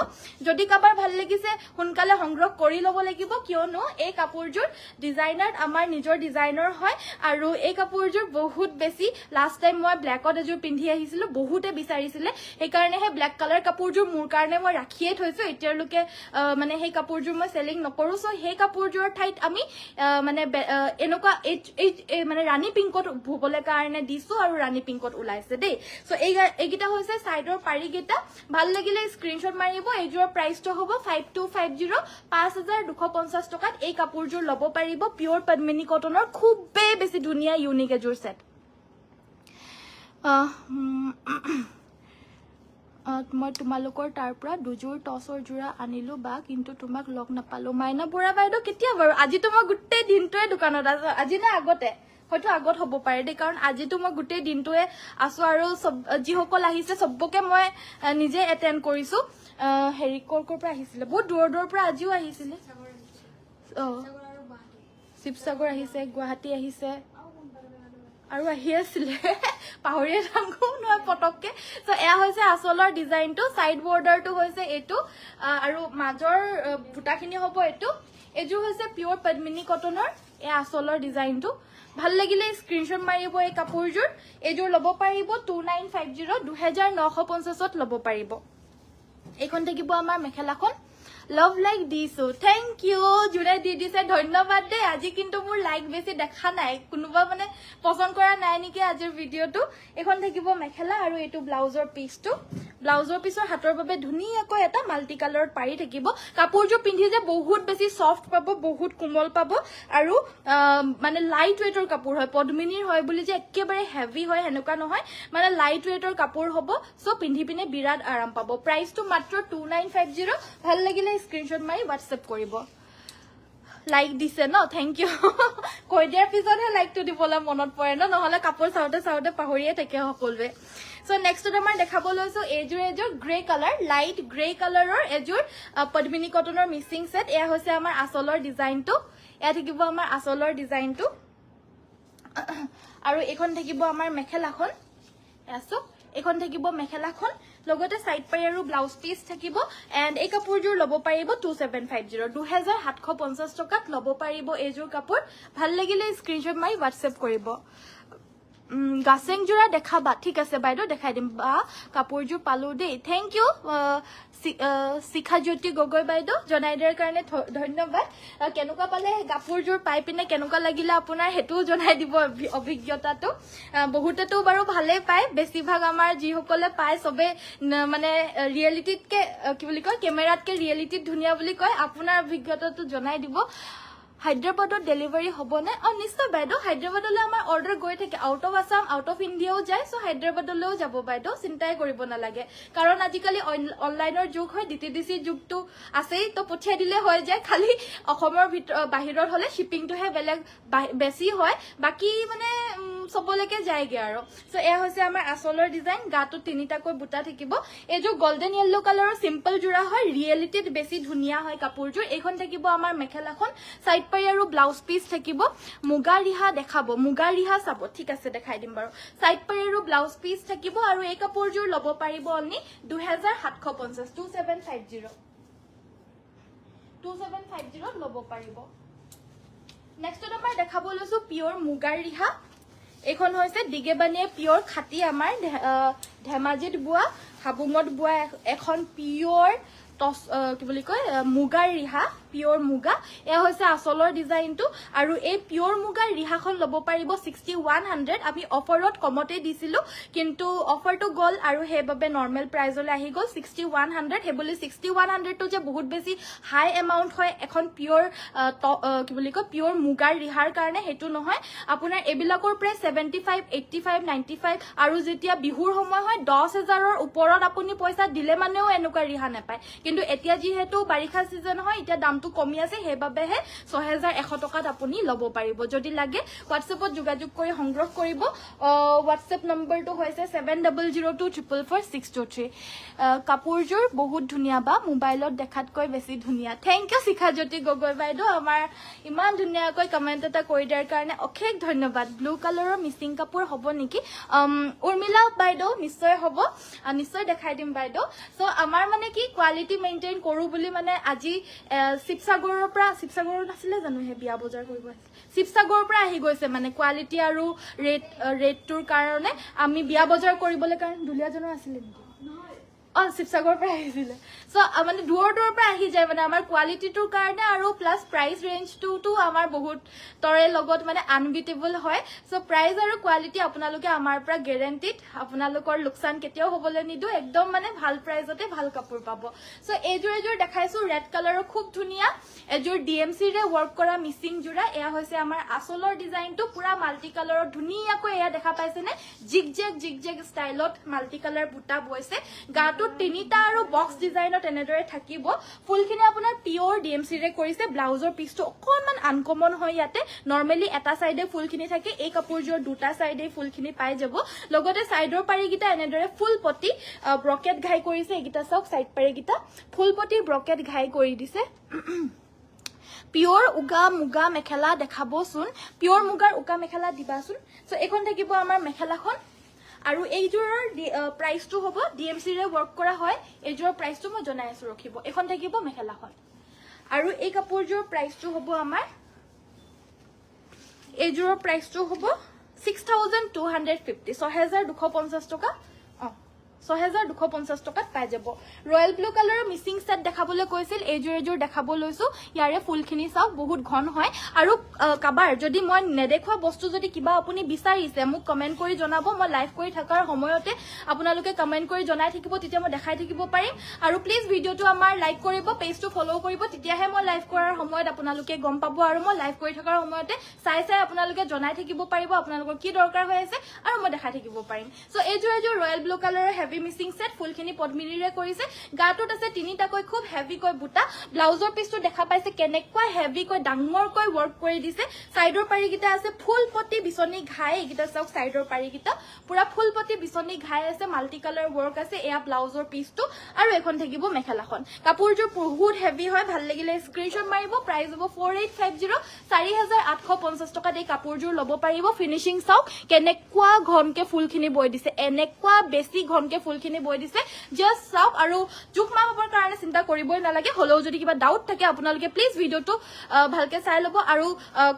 যদি কাবাৰ ভাল লাগিছে সোনকালে সংগ্ৰহ কৰি ল'ব লাগিব কিয়নো এই কাপোৰযোৰ ডিজাইনাৰ আমাৰ নিজৰ ডিজাইনৰ হয় আৰু এই কাপোৰযোৰ বহুত বেছি লাষ্ট টাইম মই ব্ল্যাকত এযোৰ পিন্ধি আহিছিলো বহুতে বিচাৰিছিলে এই কাৰণে হে ব্ল্যাক কালাৰ কাপোৰযোৰ মোৰ কাৰণে মই ৰাখিয়ে থৈছো এতিয়ালৈকে মানে সেই কাপোৰযোৰ মই সেলিং নকৰো সো সেই কাপোৰযোৰৰ ঠাইত আমি মানে এনেকুৱা মানে ৰাণী পিংকত ভুবলৈ কাৰণে দিছো আৰু ৰাণী পিংকত ওলাইছে দেই সো এইগিটা হৈছে সাইডৰ পাৰিগিটা ভাল লাগিলে স্ক্ৰিনশ্বট মাৰিব এইযোৰৰ প্ৰাইসটো হ'ব 5250 5250 টকাত এই কাপোৰযোৰ ল'ব পাৰিব পিওৰ পদ্মিনী কটনৰ খুবেই বেছি ধুনীয়া ইউনিক এযোৰ সেট মই তোমালোকৰ তাৰ পৰা দুযোৰ টছৰ জোৰা আনিলো বা কিন্তু তোমাক লগ নাপালো মাইনা বৰা বাইদেউ কেতিয়া বাৰু আজি তো মই গোটেই দিনটোৱে দোকানত আছো আজি না আগতে হয়তো আগত হ'ব পাৰে দেই কাৰণ আজি তো মই গোটেই দিনটোৱে আছো আৰু যিসকল আহিছে সবকে মই নিজে এটেন্ড কৰিছো হেৰি কৰ পৰা আহিছিলে বহুত দূৰৰ পৰা আজিও আহিছিলে শিৱসাগৰ আহিছে গুৱাহাটী আহিছে আৰু আহি আছিলে পাহৰিয়ে থাকো নহয় পটককে সো এয়া হৈছে আচলৰ ডিজাইনটো সাইড বৰ্ডাৰটো হৈছে এইটো আৰু মাজৰ বুটাখিনি হ'ব এইটো এযোৰ হৈছে পিওৰ পদ্মিনী কটনৰ এয়া আচলৰ ডিজাইনটো ভাল লাগিলে স্ক্ৰিনশ্বট মাৰিব এই কাপোৰযোৰ এযোৰ ল'ব পাৰিব 2950 2950ত ল'ব পাৰিব এইখন থাকিব আমাৰ মেখেলাখন লভ লাইক দিছো থ্যাংক ইউ জুৰে দি দিছে ধন্যবাদ দে আজি কিন্তু মোৰ লাইক বেছি দেখা নাই কোনোবা মানে পছন্দ কৰা নাই নেকি আজিৰ ভিডিওটো এখন থাকিব মেখেলা আৰু এইটো ব্লাউজৰ পিছৰ হাতৰ বাবে ধুনীয়াকৈ এটা মাল্টি কালাৰত পাৰি থাকিব কাপোৰযোৰ পিন্ধি যে বহুত বেছি সফট পাব বহুত কোমল পাব আৰু মানে লাইট ওয়েটৰ কাপোৰ হয় পদ্মিনীৰ হয় বুলি যে একেবাৰে হেভি হয় হেনেকুৱা নহয় মানে লাইট ওয়েটৰ কাপোৰ হ'ব সো পিন্ধি পিনে বিৰাট আৰাম পাব প্ৰাইসটো মাত্ৰ 2950 ভাল লাগিলে স্ক্ৰিনশ্বট মাৰি WhatsApp কৰিব লাইক দিছে ন থ্যাংক ইউ কৈ দিয়াৰ পিছতহে লাইকটো দিবলৈ মনত পৰে ন নহলে কাপোৰ চাওঁতে পাহৰিয়ে থাকে সকলোৱে সো নেক্সটত আমাৰ দেখাব লৈছো এযোৰ গ্ৰে কালাৰ লাইট গ্ৰে কালাৰৰ এযোৰ পদ্মিনী কটনৰ মিক্সিং সেট এয়া হৈছে আমাৰ আচলৰ ডিজাইনটো এয়া থাকিব আমাৰ আচলৰ ডিজাইনটো আৰু এখন থাকিব আমাৰ মেখেলাখন এয়াছো এখন থাকিব মেখেলাখন লগতে সাইড পাৰি আৰু ব্লাউজ পিস থাকিব এন্ড এই কাপোৰযোৰ ল'ব পাৰিব 2750 2750 টকাত ল'ব পাৰিব এইযোৰ কাপোৰ ভাল লাগিলে স্ক্ৰিনশ্বট মাৰি WhatsApp কৰিব গাছেং জোৰা দেখাবা ঠিক আছে বাইদেউ দেখাই দিম বা কাপোৰযোৰ পালো দেই থ্যাংক ইউ শিখাজ্যোতি গগৈ বাইদেউ জনাই দিয়াৰ কাৰণে ধন্যবাদ কেনেকুৱা পালে কাপোৰযোৰ পাই পিনে কেনেকুৱা লাগিলে আপোনাৰ হেতুও জনাই দিব অভিজ্ঞতাটো বহুতেতো বাৰু ভালে পায় বেছিভাগ আমাৰ যিসকলে পায় সবে মানে ৰিয়েলিটিতকে কি বুলি কয় কেমেৰাতকে ৰিয়েলিটিত ধুনীয়া বুলি কয় আপোনাৰ অভিজ্ঞতাটো জনাই দিব হায়দৰাবাদত ডেলিভাৰী হ'বনে নিশ্চয় বাইদেউ হায়দৰাবাদলৈ আমাৰ অৰ্ডাৰ গৈ থাকে out of Assam out of ইণ্ডিয়াও যায় চ' হায়দৰাবাদলৈও যাব বাইদেউ চিন্তাই কৰিব নালাগে কাৰণ আজিকালি অনলাইনৰ যুগ হয় DTDC যুগটো আছেই তো পঠিয়াই দিলে হৈ যায় খালি অসমৰ বাহিৰত হ'লে শ্বিপিংটোহে বেলেগ বেছি হয় বাকী মানে সবলৈকে যায়গে আৰু সো এয়া হৈছে আমাৰ আচলৰ ডিজাইন গাটো তিনিটাকৈ বুটা থাকিব এইযোৰ গোল্ডেন য়েল্লো কালাৰৰ সিম্পল জোৰা হয় ৰিয়েলিটিত বেছি ধুনীয়া হয় কাপোৰযোৰ এইখন থাকিব আমাৰ মেখেলাখন সাইড পাই আৰু ব্লাউজ পিস থাকিব মুগা ৰিহা দেখাব মুগা ৰিহা চাব ঠিক আছে দেখাই দিম বাৰু সাইড পাই আৰু ব্লাউজ পিস থাকিব আৰু এই কাপোৰযোৰ ল'ব পাৰিব অনলি 2750 2750 ল'ব পাৰিব নেক্সট আমাৰ দেখাব লৈছো পিওৰ মুগা ৰিহা এখন হৈছে দিগেবানিয়ে পিওৰ খাটি আমাৰ ধেমাজিত বুয়া হাবুঙত বুয়া এখন পিওৰ কি বুলি কয় মুগাৰ ৰিহা পিওৰ মুগা এ হৈছে আসলৰ ডিজাইনটো আৰু এই পিওৰ মুগাৰ ৰিহাখন ল'ব পাৰিব 6100 আমি অফাৰত কমতে দিছিলো কিন্তু অফাৰটো গল আৰু হেবাবে নৰমাল প্ৰাইজলৈ আহি গল 6100 হেবলি 6100 টো যে বহুত বেছি হাই এমাউন্ট হয় এখন পিওর কি বুলি কয় পিওর মুগাৰ ৰিহাৰ কাৰণে হেতু নহয় আপোনাৰ এবিলাকৰ প্ৰায় 75 85 95 আৰু যেতিয়া বিহুৰ সময় হয় 10000 ৰ ওপৰত আপুনি পইচা দিলে মানেও এনেকুৱা ৰিহা নাপায় কিন্তু এতিয়া যেহেতু বাৰিষা সিজন হয় এতিয়া দামটো কমি আছে হেবাবেহে 6100 টকাত আপুনি ল'ব পাৰিব যদি লাগে হোৱাটছএপত যোগাযোগ কৰি সংগ্ৰহ কৰিব হোৱাটছএপ নম্বৰটো হৈছে 7002444623 কাপোৰযোৰ বহুত ধুনীয়া বা মোবাইলত দেখাতকৈ বেছি ধুনীয়া থ্যাংক ইউ শিখাজ্যোতি গগৈ বাইদেউ আমাৰ ইমান ধুনীয়াকৈ কমেন্ট এটা কৰি দিয়াৰ কাৰণে অশেষ ধন্যবাদ ব্লু কালাৰৰ মিচিং কাপোৰ হ'ব নেকি উৰ্মিলা বাইদেউ নিশ্চয় হ'ব নিশ্চয় দেখাই দিম বাইদেউ সো আমাৰ মানে কি কোৱালিটি মেইনটেইন কৰো বুলি মানে আজি শিৱসাগৰৰ পৰা শিৱসাগৰত আছিলে জানো হে বিয়া বজাৰ কৰিব শিৱসাগৰৰ পৰা আহি গৈছে মানে কোৱালিটি আৰু ৰেটটোৰ কাৰণে আমি বিয়া বজাৰ কৰিবলৈ কাৰণ দুলিয়াজনৰ আছিলে নেকি শিৱসাগৰৰ পৰা আহিছিলে সো মানে দূৰৰ পৰা আহি যায় মানে আমাৰ কোৱালিটিটোৰ কাৰণে আৰু প্লাস প্ৰাইস ৰেঞ্জটো আমাৰ বহুত তৰে লগত মানে আনবিটেবল হয় সো প্ৰাইস আৰু কোৱালিটি আপোনালোকে আমাৰ পৰা গ্যাৰান্টিড আপোনালোকৰ লোকসান কেতিয়াও হ'বলৈ নিদো একদম মানে ভাল প্ৰাইসতে ভাল কাপোৰ পাব সো এজোৰ দেখাইছো ৰেড কালাৰৰ খুব ধুনীয়া এজোৰ DMC ৰে ওয়াৰ্ক কৰা মিচিং জোৰা এয়া হৈছে আমাৰ আসলৰ ডিজাইনটো পুৰা মাল্টি কালাৰৰ ধুনীয়াকৈ এয়া দেখা পাইছে নে জিগজেগ ষ্টাইলত মাল্টি কালাৰ বুটা বৈছে গাটো তিনিটা আৰু বক্স ডিজাইনত এনেদৰে থাকিব ফুলখিনি আপোনাৰ পিওৰ DMC ৰে কৰিছে ব্লাউজৰ পিসটো অকনমান আনকমন হয় ইয়াতে নৰমালি এটা সাইডে ফুলখিনি থাকে এই কাপোৰযোৰ দুটা সাইডে ফুলখিনি পাই যাব লগতে সাইডৰ পাৰিগিটা এনেদৰে ফুল পটি ব্ৰকেট ঘাই কৰিছে এগিটা সক সাইড পাৰিগিটা ফুল পটি ব্ৰকেট ঘাই কৰি দিছে পিওৰ উগা মুগা মেখেলা দেখাবচোন পিওৰ মুগাৰ উগা মেখেলা দিবাচোন সো এখন থাকিব আমাৰ মেখেলাখন আৰু এইজোৰৰ প্ৰাইসটো হ'ব DMC ৰে ওয়াৰ্ক কৰা হয় এইজোৰৰ প্ৰাইসটো মই জনাই আছো ৰখিব এখন থাকিব মেখেলাখন আৰু এই কাপোৰজোৰ প্ৰাইসটো হ'ব আমাৰ এইজোৰৰ প্ৰাইসটো হ'ব 6250 6250 টকা 6250 টকাত পাই যাব ৰয়েল ব্লু কালাৰৰ মিচিং সেট দেখাবলৈ কৈছিল এইজোৰ দেখাব লৈছো ইয়াৰে ফুলখিনি চাও বহুত ঘন হয় আৰু কাবাৰ যদি মই নেদেখোৱা বস্তু যদি কিবা আপুনি বিচাৰিছে মোক কমেন্ট কৰি জনাব মই লাইভ কৰি থাকাৰ সময়তে আপোনালোকে কমেন্ট কৰি জনাই থাকিব তেতিয়া মই দেখাই থাকিব পাৰিম আৰু প্লিজ ভিডিওটো আমাৰ লাইক কৰিব পেজটো ফলো কৰিব তেতিয়াহে মই লাইভ কৰাৰ সময়ত আপোনালোকে গম পাব আৰু মই লাইভ কৰি থাকাৰ সময়তে চাই আপোনালোকে জনাই থাকিব পাৰিব আপোনালোকৰ কি দৰকাৰ হৈ আছে আৰু মই দেখাই থাকিব পাৰিম সো এইজোৰ ৰয়েল ব্লু কালাৰৰ হেভি মিচিং সেট ফুলখিনি পদ্মিনীৰে কৰিছে গাটোত আছে তিনিটাকৈ খুব হেভি কৈ বুটা ব্লাউজৰ পিসটো দেখা পাইছে কেনেকুৱা হেভি কৈ ডাঙৰকৈ ওয়াৰ্ক কৰি দিছে সাইডৰ পাৰিগিটা আছে ফুল পটি বিচনি ঘাই এগিটা সক সাইডৰ পাৰিগিটা পুৰা ফুল পটি বিচনি ঘাই আছে মাল্টি কালাৰ ওয়াৰ্ক আছে এয়া ব্লাউজৰ পিসটো আৰু এখন থাকিব মেখেলাখন কাপোৰযোৰ বহুত হেভি হয় ভাল লাগিলে স্ক্ৰিনশ্বট মাৰিব প্ৰাইস হ'ব 4850 4850 টকা এই কাপোৰযোৰ ল'ব পাৰিব ফিনিশিং চাওক কেনেকুৱা ঘনকে ফুলখিনি বৈ দিছে এনেকুৱা বেছি ঘনকে ফুলখিনি বৈ দিছে জাস্ট চাওক আৰু জুক মাপৰ কাৰণে চিন্তা কৰিবই নালাগে হলেও যদি কিবা ডাউট থাকে আপোনালোকে প্লিজ ভিডিওটো ভালকে চাই ল'ব আৰু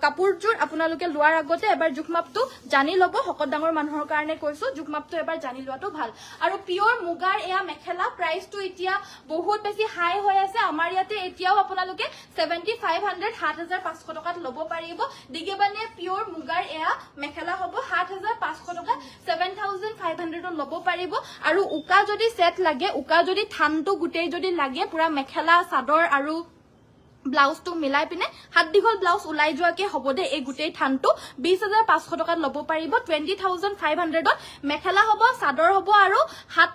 কাপোৰযোৰ আপোনালোকে লোৱাৰ আগতে এবাৰ জুক মাপটো জানি ল'ব হকত ডাঙৰ মানুহৰ কাৰণে কৈছো জুক মাপটো এবাৰ জানি লোৱাটো ভাল আৰু পিওৰ মুগাৰ এয়া মেখেলা প্ৰাইসটো এতিয়া বহুত বেছি হাই হৈ আছে আমাৰ ইয়াতে এতিয়াও আপোনালোকে 7500 7500 টকাত ল'ব পাৰিব দিগেবানিয়ে পিওৰ মুগাৰ এয়া মেখেলা হ'ব 7500 টকা 7500 ল'ব পাৰিব আৰু উকা যদি সেট লাগে উকা যদি থানটো গুটেই যদি লাগে পুৰা মেখেলা চাদৰ আৰু ব্লাউজটো মিলাই পিনে হাত দীঘল ব্লাউজ ওলাই যোৱাকে হ'ব দে এই গোটেই থানটো 20,500 টকাত ল'ব পাৰিব 20,500ত মেখেলা হ'ব চাদৰ হ'ব আৰু হাত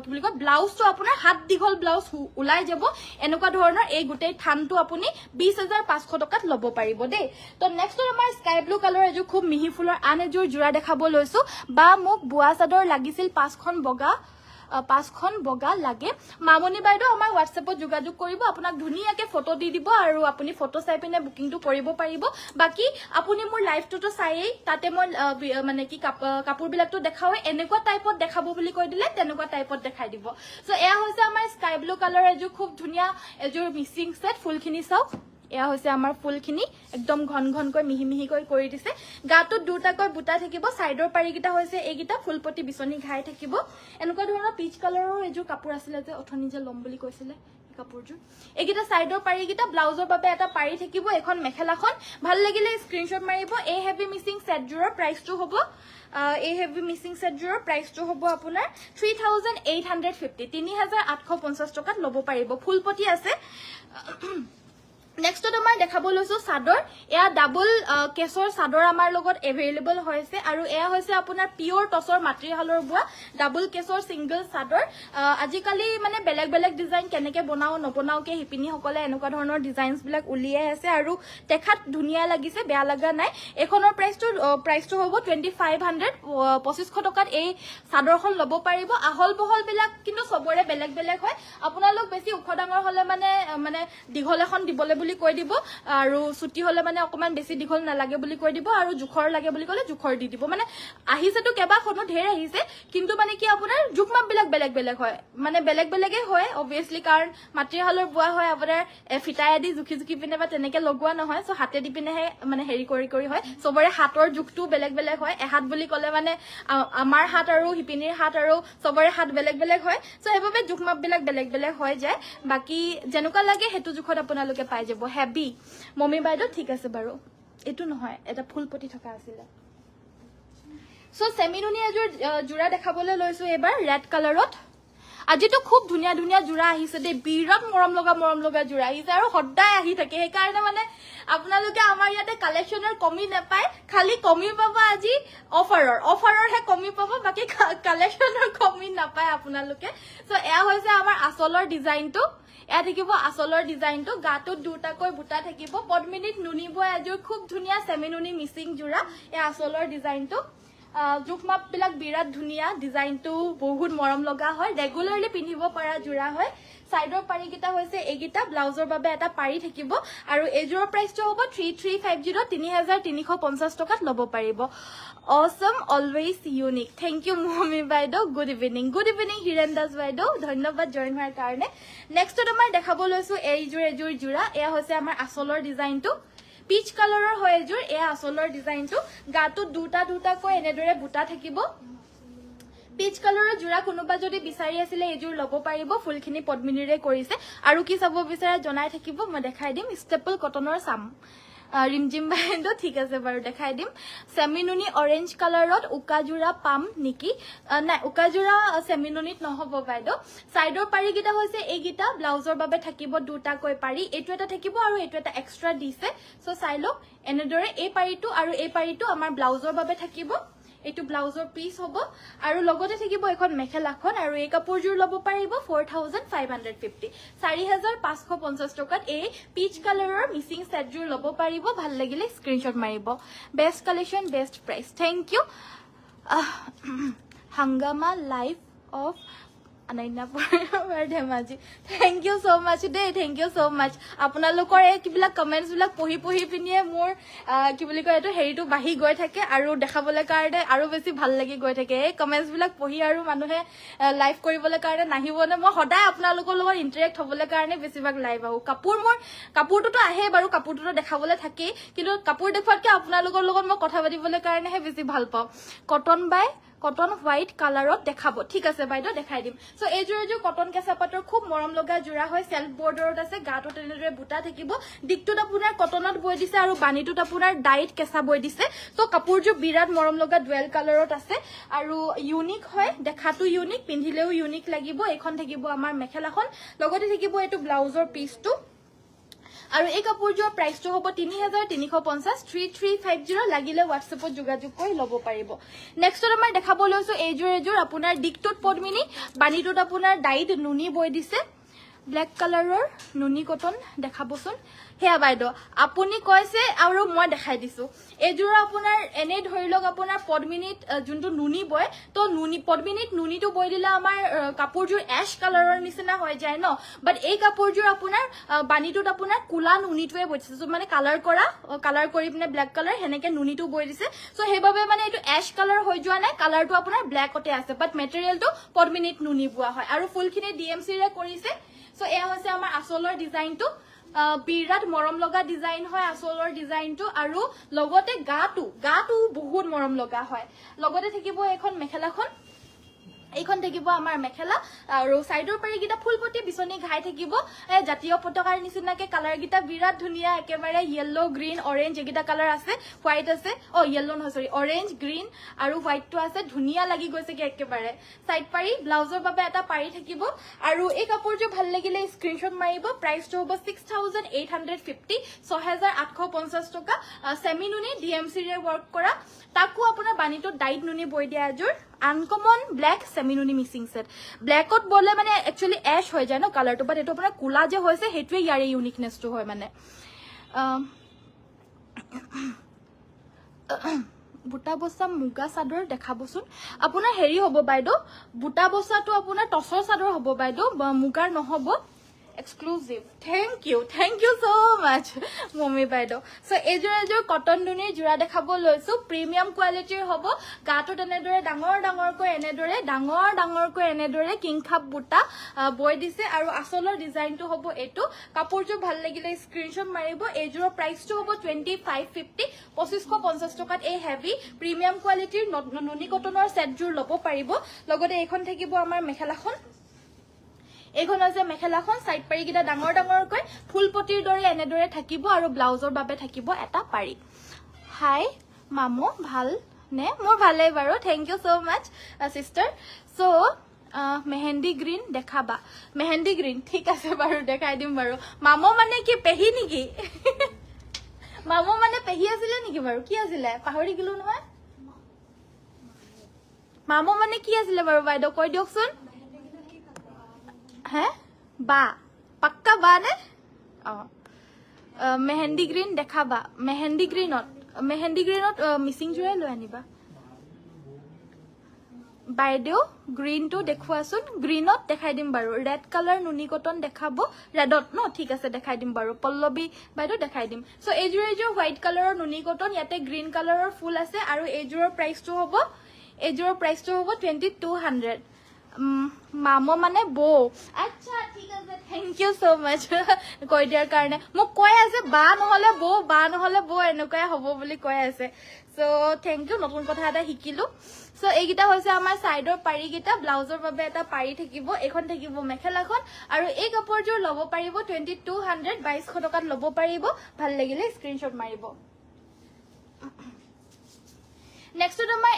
কি বুলি কয় ব্লাউজটো আপোনাৰ হাত দীঘল ব্লাউজ ওলাই যাব এনেকুৱা ধৰণৰ এই গোটেই থানটো আপুনি 20,500 টকাত ল'ব পাৰিব দে তো নেক্সট আমাৰ স্কাই ব্লু কালাৰ এযোৰ খুব মিহি ফুলৰ আন এযোৰ জোৰা দেখাব লৈছো বা মোক বোৱা চাদৰ লাগিছিল 5খন বগা লাগে মামনি বাইদেউ আমাৰ হোৱাটছএপত যোগাযোগ কৰিব আপোনাক ধুনীয়াকে ফটো দি দিব আৰু আপুনি ফটো চাই পিনে বুকিংটো কৰিব পাৰিব বাকি আপুনি মোৰ লাইভটোতো চাইয়েই তাতে মই মানে কি কাপোৰবিলাকটো দেখাওৱে এনেকুৱা টাইপত দেখাব বুলি কৈ দিলে তেনেকুৱা টাইপত দেখাই দিব সো এয়া হৈছে আমাৰ স্কাই ব্লু কালাৰ এযোৰ খুব ধুনীয়া এযোৰ মিচিং সেট ফুলখিনি চাওক এয়া হৈছে আমাৰ ফুলখিনি একদম ঘন ঘনকৈ মিহি মিহিকৈ কৰি দিছে গাটোত দুটাকৈ বুটা থাকিব সাইডৰ পাৰিকিটা হৈছে এইকিটা ফুলপটি বিচনি ঘাই থাকিব এনেকুৱা ধৰণৰ পিচ কালাৰৰ এযোৰ কাপোৰ আছিল যে অথনি যে লম বুলি কৈছিলে কাপোৰযোৰ এইকিটা সাইডৰ পাৰিকিটা ব্লাউজৰ বাবে এটা পাৰি থাকিব এখন মেখেলাখন ভাল লাগিলে স্ক্ৰিনশ্বট মাৰিব এই হেভি মিচিং সেটযোৰৰ প্ৰাইসটো হ'ব এই হেভি মিচিং সেটযোৰৰ প্ৰাইসটো হ'ব আপোনাৰ 3,850 3,850 টকাত ল'ব পাৰিব ফুলপটি আছে নেক্সট আমাৰ দেখাব লৈছো চাদৰ এয়া ডাবল কেছৰ চাদৰ আমাৰ লগত এভেইলেবল হৈছে আৰু এয়া হৈছে আপোনাৰ পিওৰ টছৰ মাটিহালৰ বুৱা ডাবল কেছৰ সিঙ্গল চাদৰ আজিকালি মানে বেলেগ বেলেগ ডিজাইন কেনেকে বনাও নবনাওকে হিপিনি সকলে এনেকুৱা ধৰণৰ ডিজাইনছ বিলাক উলিয়াই আছে আৰু দেখাত ধুনীয়া লাগিছে বেয়া লাগা নাই এখনৰ প্ৰাইসটো হ'ব 2,500 2500 টকাত এই চাদৰখন ল'ব পাৰিব আহল বহল বিলাক কিন্তু সবৰে বেলেগ বেলেগ হয় আপোনালোক বেছি উখ ডাঙৰ হলে মানে দীঘল এখন দিবলে বুলি কৈ দিব আৰু ছুটি হলে মানে অকমান বেছি দীঘল নালাগে বুলি কৈ দিব আৰু জুখৰ লাগে বুলি কলে জুখৰ দি দিব মানে আহিছেটো কেবাখনো ঢেৰ আহিছে কিন্তু মানে কি আপোনাৰ জুখমাপ বিলাক বেলেগ বেলেগ হয় মানে বেলেগ বেলেগে হয় অবভিয়াসলি কাৰণ মাটিহালৰ বুৱা হয় আপোনাৰ ফিটাই দি জুখি জুখি পিনে বা তেনেকে লগোৱা নহয় সো হাতে দি পিনেহে মানে হেৰি কৰি হয় সবৰে হাতৰ জুখটো বেলেগ বেলেগ হয় এহাত বুলি কলে মানে আমাৰ হাত আৰু হিপিনিৰ হাত আৰু সবৰে হাত বেলেগ বেলেগ হয় সো এভাবে জুখমাপ বিলাক বেলেগ বেলেগ হৈ যায় বাকি যেনেকুৱা লাগে হেতু জুখত আপোনালোকে পাই যাব হেভি মমি বাইদেউ ঠিক আছে বাৰু এটো নহয় এটা ফুলপটি থকা আছিল সো সেমিনুনি এযোৰ জোৰা দেখাবলৈ লৈছো এবাৰ ৰেড কালাৰত আজিতো খুব ধুনীয়া ধুনীয়া জোৰা আহিছে দে বিৰাট মৰম লগা জোৰা আহিছে আৰু সদায় আহি থাকে সেই কাৰণে মানে আপোনালোকে আমাৰ ইয়াতে কালেকশনৰ কমি নাপায় খালি কমি পাবা আজি অফাৰৰ হে কমি পাবা বাকি কালেকশনৰ কমি নাপায় আপোনালোকে সো এয়া হৈছে আমাৰ আসলৰ ডিজাইনটো এয়া থাকিব আসলৰ ডিজাইনটো গাটোত দুটাকৈ বুটা থাকিব পদ্মিনীত নুনি বয় এযোৰ খুব ধুনীয়া সেমিনুনি মিচিং জোৰা এয়া আসলৰ ডিজাইনটো জুখমাপ বিলাক বিৰাট ধুনীয়া ডিজাইনটো বহুত মৰম লগা হয় ৰেগুলাৰলি পিন্ধিব পৰা জোৰা হয় সাইডৰ পাৰিকিটা হৈছে এইকিটা ব্লাউজৰ বাবে এটা পাৰি থাকিব আৰু এযোৰৰ প্ৰাইসটো হ'ব 3,350 3,350 টকাত ল'ব পাৰিব Assam always unique thank you Momi বাইদেউ গুড ইভিনিং হিৰেন দাস বাইদেউ ধন্যবাদ জয়েন হোৱাৰ কাৰণে নেক্সট আমাৰ দেখাব লৈছো এযোৰ জোৰা এয়া হৈছে আমাৰ আসলৰ ডিজাইনটো পিচ কালাৰৰ হয় এযোৰ এয়া আসলৰ ডিজাইনটো গাটোত দুটাকৈ এনেদৰে বুটা থাকিব পিচ কালাৰৰ জোৰা কোনোবা যদি বিচাৰি আছিলে এযোৰ ল'ব পাৰিব ফুলখিনি পদ্মিনীৰে কৰিছে আৰু কি চাব বিচাৰে জনাই থাকিব মই দেখাই দিম ষ্টেপল কটনৰ চাম ৰিমজিম বাইদেউ ঠিক আছে বাৰু দেখাই দিম সেমিনুনি অৰেঞ্জ কালাৰত উকাজোৰা পাম নেকি নাই উকাজোৰা সেমিনুনিত নহব বাইদেউ সাইডৰ পাৰিকিটা হৈছে এইকিটা ব্লাউজৰ বাবে থাকিব দুটাকৈ পাৰি এইটো এটা থাকিব আৰু এইটো এটা এক্সট্ৰা দিছে সো চাই লওক এনেদৰে এই পাৰিটো আৰু এই পাৰিটো আমাৰ ব্লাউজৰ বাবে থাকিব এইটো ব্লাউজৰ পিস হ'ব আৰু লগতে থাকিব এখন মেখেলাখন আৰু এই কাপোৰযোৰ ল'ব পাৰিব 4,550 4,550 টকাত এই পিচ কালাৰৰ মিচিং সেটযোৰ ল'ব পাৰিব ভাল লাগিলে স্ক্ৰিনশ্বট মাৰিব best collection best price thank you Hungama life of Anainapur Dhemaji thank you so much দে থ্যাংক ইউ সো মাচ আপোনালোকৰ এই কিবিলাক কমেন্টছ বিলাক পঢ়ি পিনিয়ে মোৰ কি বুলি কয় এটো হেৰিটো বাঢ়ি গৈ থাকে আৰু দেখাবলৈ কাৰণে আৰু বেছি ভাল লাগি গৈ থাকে এই কমেন্টছ বিলাক পঢ়ি আৰু মানুহে লাইভ কৰিবলৈ কাৰণে নাহিবনে মই সদায় আপোনালোকৰ লগত ইন্টাৰেক্ট হ'বলৈ কাৰণে বেছিভাগ লাইভ আহো কাপোৰটোতো আহে বাৰু কাপোৰটোতো দেখাবলৈ থাকে কিন্তু কাপোৰ দেখুৱাতকে আপোনালোকৰ লগত মই কথা পাতিবলৈ কাৰণেহে বেছি ভাল পাওঁ কটন হোৱাইট কালাৰত দেখাব ঠিক আছে বাইদেউ দেখাই দিম সো এযোৰ কটন কেঁচা পাটৰ খুব মৰম লগা জোৰা হয় সেলফ বৰ্ডাৰত আছে গাটো তেনেদৰে বুটা থাকিব দিকটোত আপোনাৰ কটনত বৈ দিছে আৰু বানিটোত আপোনাৰ ডাইট কেঁচা বৈ দিছে সো কাপোৰযোৰ বিৰাট মৰম লগা ডুৱেল কালাৰত আছে আৰু ইউনিক হয় দেখাটো ইউনিক পিন্ধিলেও ইউনিক লাগিব এখন থাকিব আমাৰ মেখেলাখন লগতে থাকিব এইটো ব্লাউজৰ পিচটো আৰু এই কাপোৰযোৰৰ প্ৰাইচটো হ'ব 3350 3350 লাগিলে হোৱাটছএপত যোগাযোগ কৰি ল'ব পাৰিব নেক্সটত আমাৰ দেখাব লৈছো এইযোৰ আপোনাৰ দিকটোত পদ্মিনী বাণীটোত আপোনাৰ ডাইড নুনি বৈ দিছে ব্ল্যাক কালাৰৰ নুনি কটন দেখাবচোন হেয়া বাইদেউ আপুনি কৈছে আৰু মই দেখাই দিছো এইযোৰ আপোনাৰ এনে ধৰি লওক আপোনাৰ পদ্মিনীত যোনটো নুনি বয় তো নুনি পদ্মিনীত নুনিটো বৈ দিলে আমাৰ কাপোৰযোৰ এশ কালাৰৰ নিচিনা হৈ যায় ন বাট এই কাপোৰযোৰ আপোনাৰ বাণীটোত আপোনাৰ কুলা নুনিটোৱে বৈ দিছে মানে কালাৰ কৰি পিনে ব্ল্যাক কালাৰ হেনেকে নুনিটো বৈ দিছে সো সেইভাবে মানে এইটো এশ কালাৰ হৈ যোৱা নাই কালাৰটো আপোনাৰ ব্ল্যাকতে আছে বাট মেটেৰিয়েলটো পদ্মিনীত নুনি বোৱা হয় আৰু ফুলখিনি ডিএমসি ৰে কৰিছে সো এয়া হৈছে আমাৰ আচলৰ ডিজাইনটো বিৰাট মৰম লগা ডিজাইন হয় আচলৰ ডিজাইনটো আৰু লগতে গাটো বহুত মৰম লগা হয় লগতে থাকিব এখন মেখেলাখন এইখন থাকিব আমাৰ মেখেলা আৰু সাইডৰ পাৰি গিটা ফুলপটি বিছনি ঘাই থাকিব জাতীয় পতাকাৰ নিচিনাকে কালাৰ গিটা বিৰাট ধুনিয়া একেবাৰে ইয়েলো গ্ৰীন অৰেঞ্জ এগিটা কালাৰ আছে হোৱাইট আছে ইয়েলো নহয় সৰি অৰেঞ্জ গ্ৰীন আৰু হোৱাইটটো আছে ধুনিয়া লাগি গৈছে কি একেবাৰে সাইড পাৰি ব্লাউজৰ বাবে এটা পাৰি থাকিব আৰু এই কাপোৰটো ভাল লাগিলে স্ক্ৰিনশ্বট মাৰিব প্ৰাইচটো হ'ব 6850 6850 টকা সেমি নুনি ডিএমসি ৰে ওয়াৰ্ক কৰা তাকো আপোনাৰ বাণীটো ডাইট নুনি বৈ দিয়া এযোৰ আনকমন ব্ল্যাক সেমি নুনি মিক্সিং সেট ব্ল্যাকত বলে মানে একচুয়ালি এশ হৈ যায় ন কালাৰটো বাট এটো আপোনাৰ কুলা যে হৈছে হেতুৱে ইয়াৰে ইউনিকনেসটো হয় মানে বুটা বসা মুগা চাদৰ দেখাবচোন আপোনাৰ হেৰি হ'ব বাইদেউ বুটা বসাটো আপোনাৰ টসৰ চাদৰ হ'ব বাইদেউ মুগাৰ নহব exclusive thank you so much mommy বাইদেউ সো এযোৰ কটন নুনিৰ জোৰা দেখাব লৈছো প্ৰিমিয়াম কোৱালিটিৰ হ'ব গাটো এনেদৰে ডাঙৰকৈ এনেদৰে কিংখাপ বুটা বৈ দিছে আৰু আচলৰ ডিজাইনটো হ'ব এটো কাপোৰযোৰ ভাল লাগিলে স্ক্ৰিনশ্বট মাৰিব এযোৰৰ প্ৰাইচটো হ'ব 2550 2550 টকাত এই হেভি প্ৰিমিয়াম কোৱালিটিৰ নুনি কটনৰ সেটযোৰ ল'ব পাৰিব লগতে এইখন থাকিব আমাৰ মেখেলাখন এইখন আছে মেখেলাখন সাইড পাৰি গিটা ডাঙৰকৈ ফুলপটিৰ দৰে এনেদৰে থাকিব আৰু ব্লাউজৰ বাবে থাকিব এটা পাৰি হাই মামু ভাল নে মোৰ ভালে বাৰু thank you so mass সিস্টাৰ so mehndi green দেখাবা মেহেন্দি গ্ৰীন ঠিক আছে বাৰু দেখাই দিম বাৰু মামু মানে কি পেহি নেকি মামু মানে পেহি আছিল নেকি বাৰু কি আছিল পাহৰি গিলো নহয় মামু মানে কি আছিল বাৰু বাইদেউ কৈ দিয়কচোন है बा पक्का बा ने मेहंदी ग्रीन देखाबा मेहंदी ग्रीनत मिसिंग जुरे লৈ আনিবা বাইদেউ গ্ৰীনটো দেখুৱাচোন গ্ৰীনত দেখাই দিম বাৰু ৰেড কালাৰ নুনি কটন দেখাবো ৰেডত ন ঠিক আছে দেখাই দিম বাৰু পল্লবী বাইদেউ দেখাই দিম সো এইযোৰ হোৱাইট কালাৰৰ নুনি কটন ইয়াতে গ্ৰীন কালাৰৰ ফুল আছে আৰু এইযোৰৰ প্ৰাইচটো হ'ব 2200 মামো মানে বৌ আচ্ছা ঠিক আছে থ্যাংক ইউ সো মাচ কৈ দিয়াৰ কাৰণে মোক কৈ আছে বা নহলে বৌ এনেকৈ হ'ব বুলি কৈ আছে সো থ্যাংক ইউ নতুন কথা এটা শিকিলো সো এইগিটা হৈছে আমাৰ সাইডৰ পাৰি গিটা ব্লাউজৰ বাবে এটা পাৰি থাকিব এখন থাকিব মেখেলাখন আৰু এই কাপোৰযোৰ ল'ব পাৰিব 2200 টকাত ল'ব পাৰিব ভাল লাগিলে স্ক্ৰিনশ্বট মাৰিব নেক্সট আমাৰ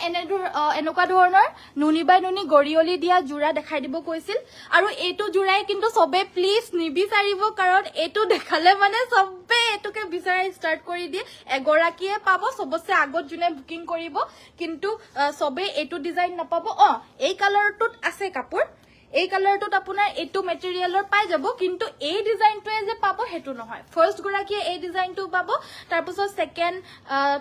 এনেকুৱা ধৰণৰ নুনি বাই নুনি গৰিয়লি দিয়া জোৰা দেখাই দিব কৈছিল আৰু এইটো জোৰাই কিন্তু সবে প্লিজ নিবিচাৰিব কাৰণ এইটো দেখালে মানে সবে এটোকে বিচাৰি স্টাৰ্ট কৰি দিয়ে এগৰাকীয়ে পাব সবছে আগত জুনে বুকিং কৰিব কিন্তু সবে এইটো ডিজাইন নাপাব এই কালাৰটোত আছে কাপোৰ এই কালাৰটোত আপোনাৰ এটো মেটেৰিয়েলৰ পাই যাব কিন্তু এই ডিজাইনটোৱে যে পাব হেতু নহয় ফাৰ্স্ট গৰাকীয়ে এই ডিজাইনটো পাব তাৰপিছত সেকেন্ড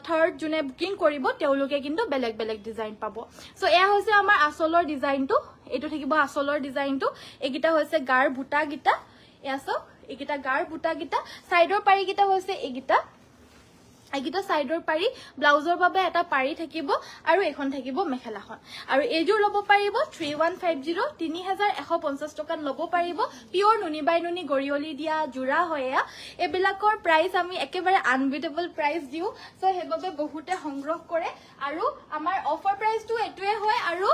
থাৰ্ড জুনে বুকিং কৰিব তেওঁলোকে কিন্তু বেলেগ ডিজাইন পাব সো এয়া হৈছে আমাৰ আচলৰ ডিজাইনটো এটো থাকিব আচলৰ ডিজাইনটো এগিটা হৈছে গাৰ বুটা গিটা এয়াছো এগিটা গাৰ বুটা গিটা সাইডৰ পাৰি গিটা হৈছে এগিটা সাইডৰ পাৰি ব্লাউজৰ বাবে এটা পাৰি থাকিব আৰু এখন থাকিব মেখেলাখন আৰু এইযোৰ ল'ব পাৰিব 3150 3150 টকাত ল'ব পাৰিব পিওৰ নুনি বাই নুনি গৰিয়লি দিয়া জোৰা হয়া এবিলাকৰ প্ৰাইস আমি একেবাৰে আনবিটেবল প্ৰাইস দিও সো হেবাবে বহুতে সংগ্ৰহ কৰে আৰু আমাৰ অফাৰ প্ৰাইসটো এটোৱে হয় আৰু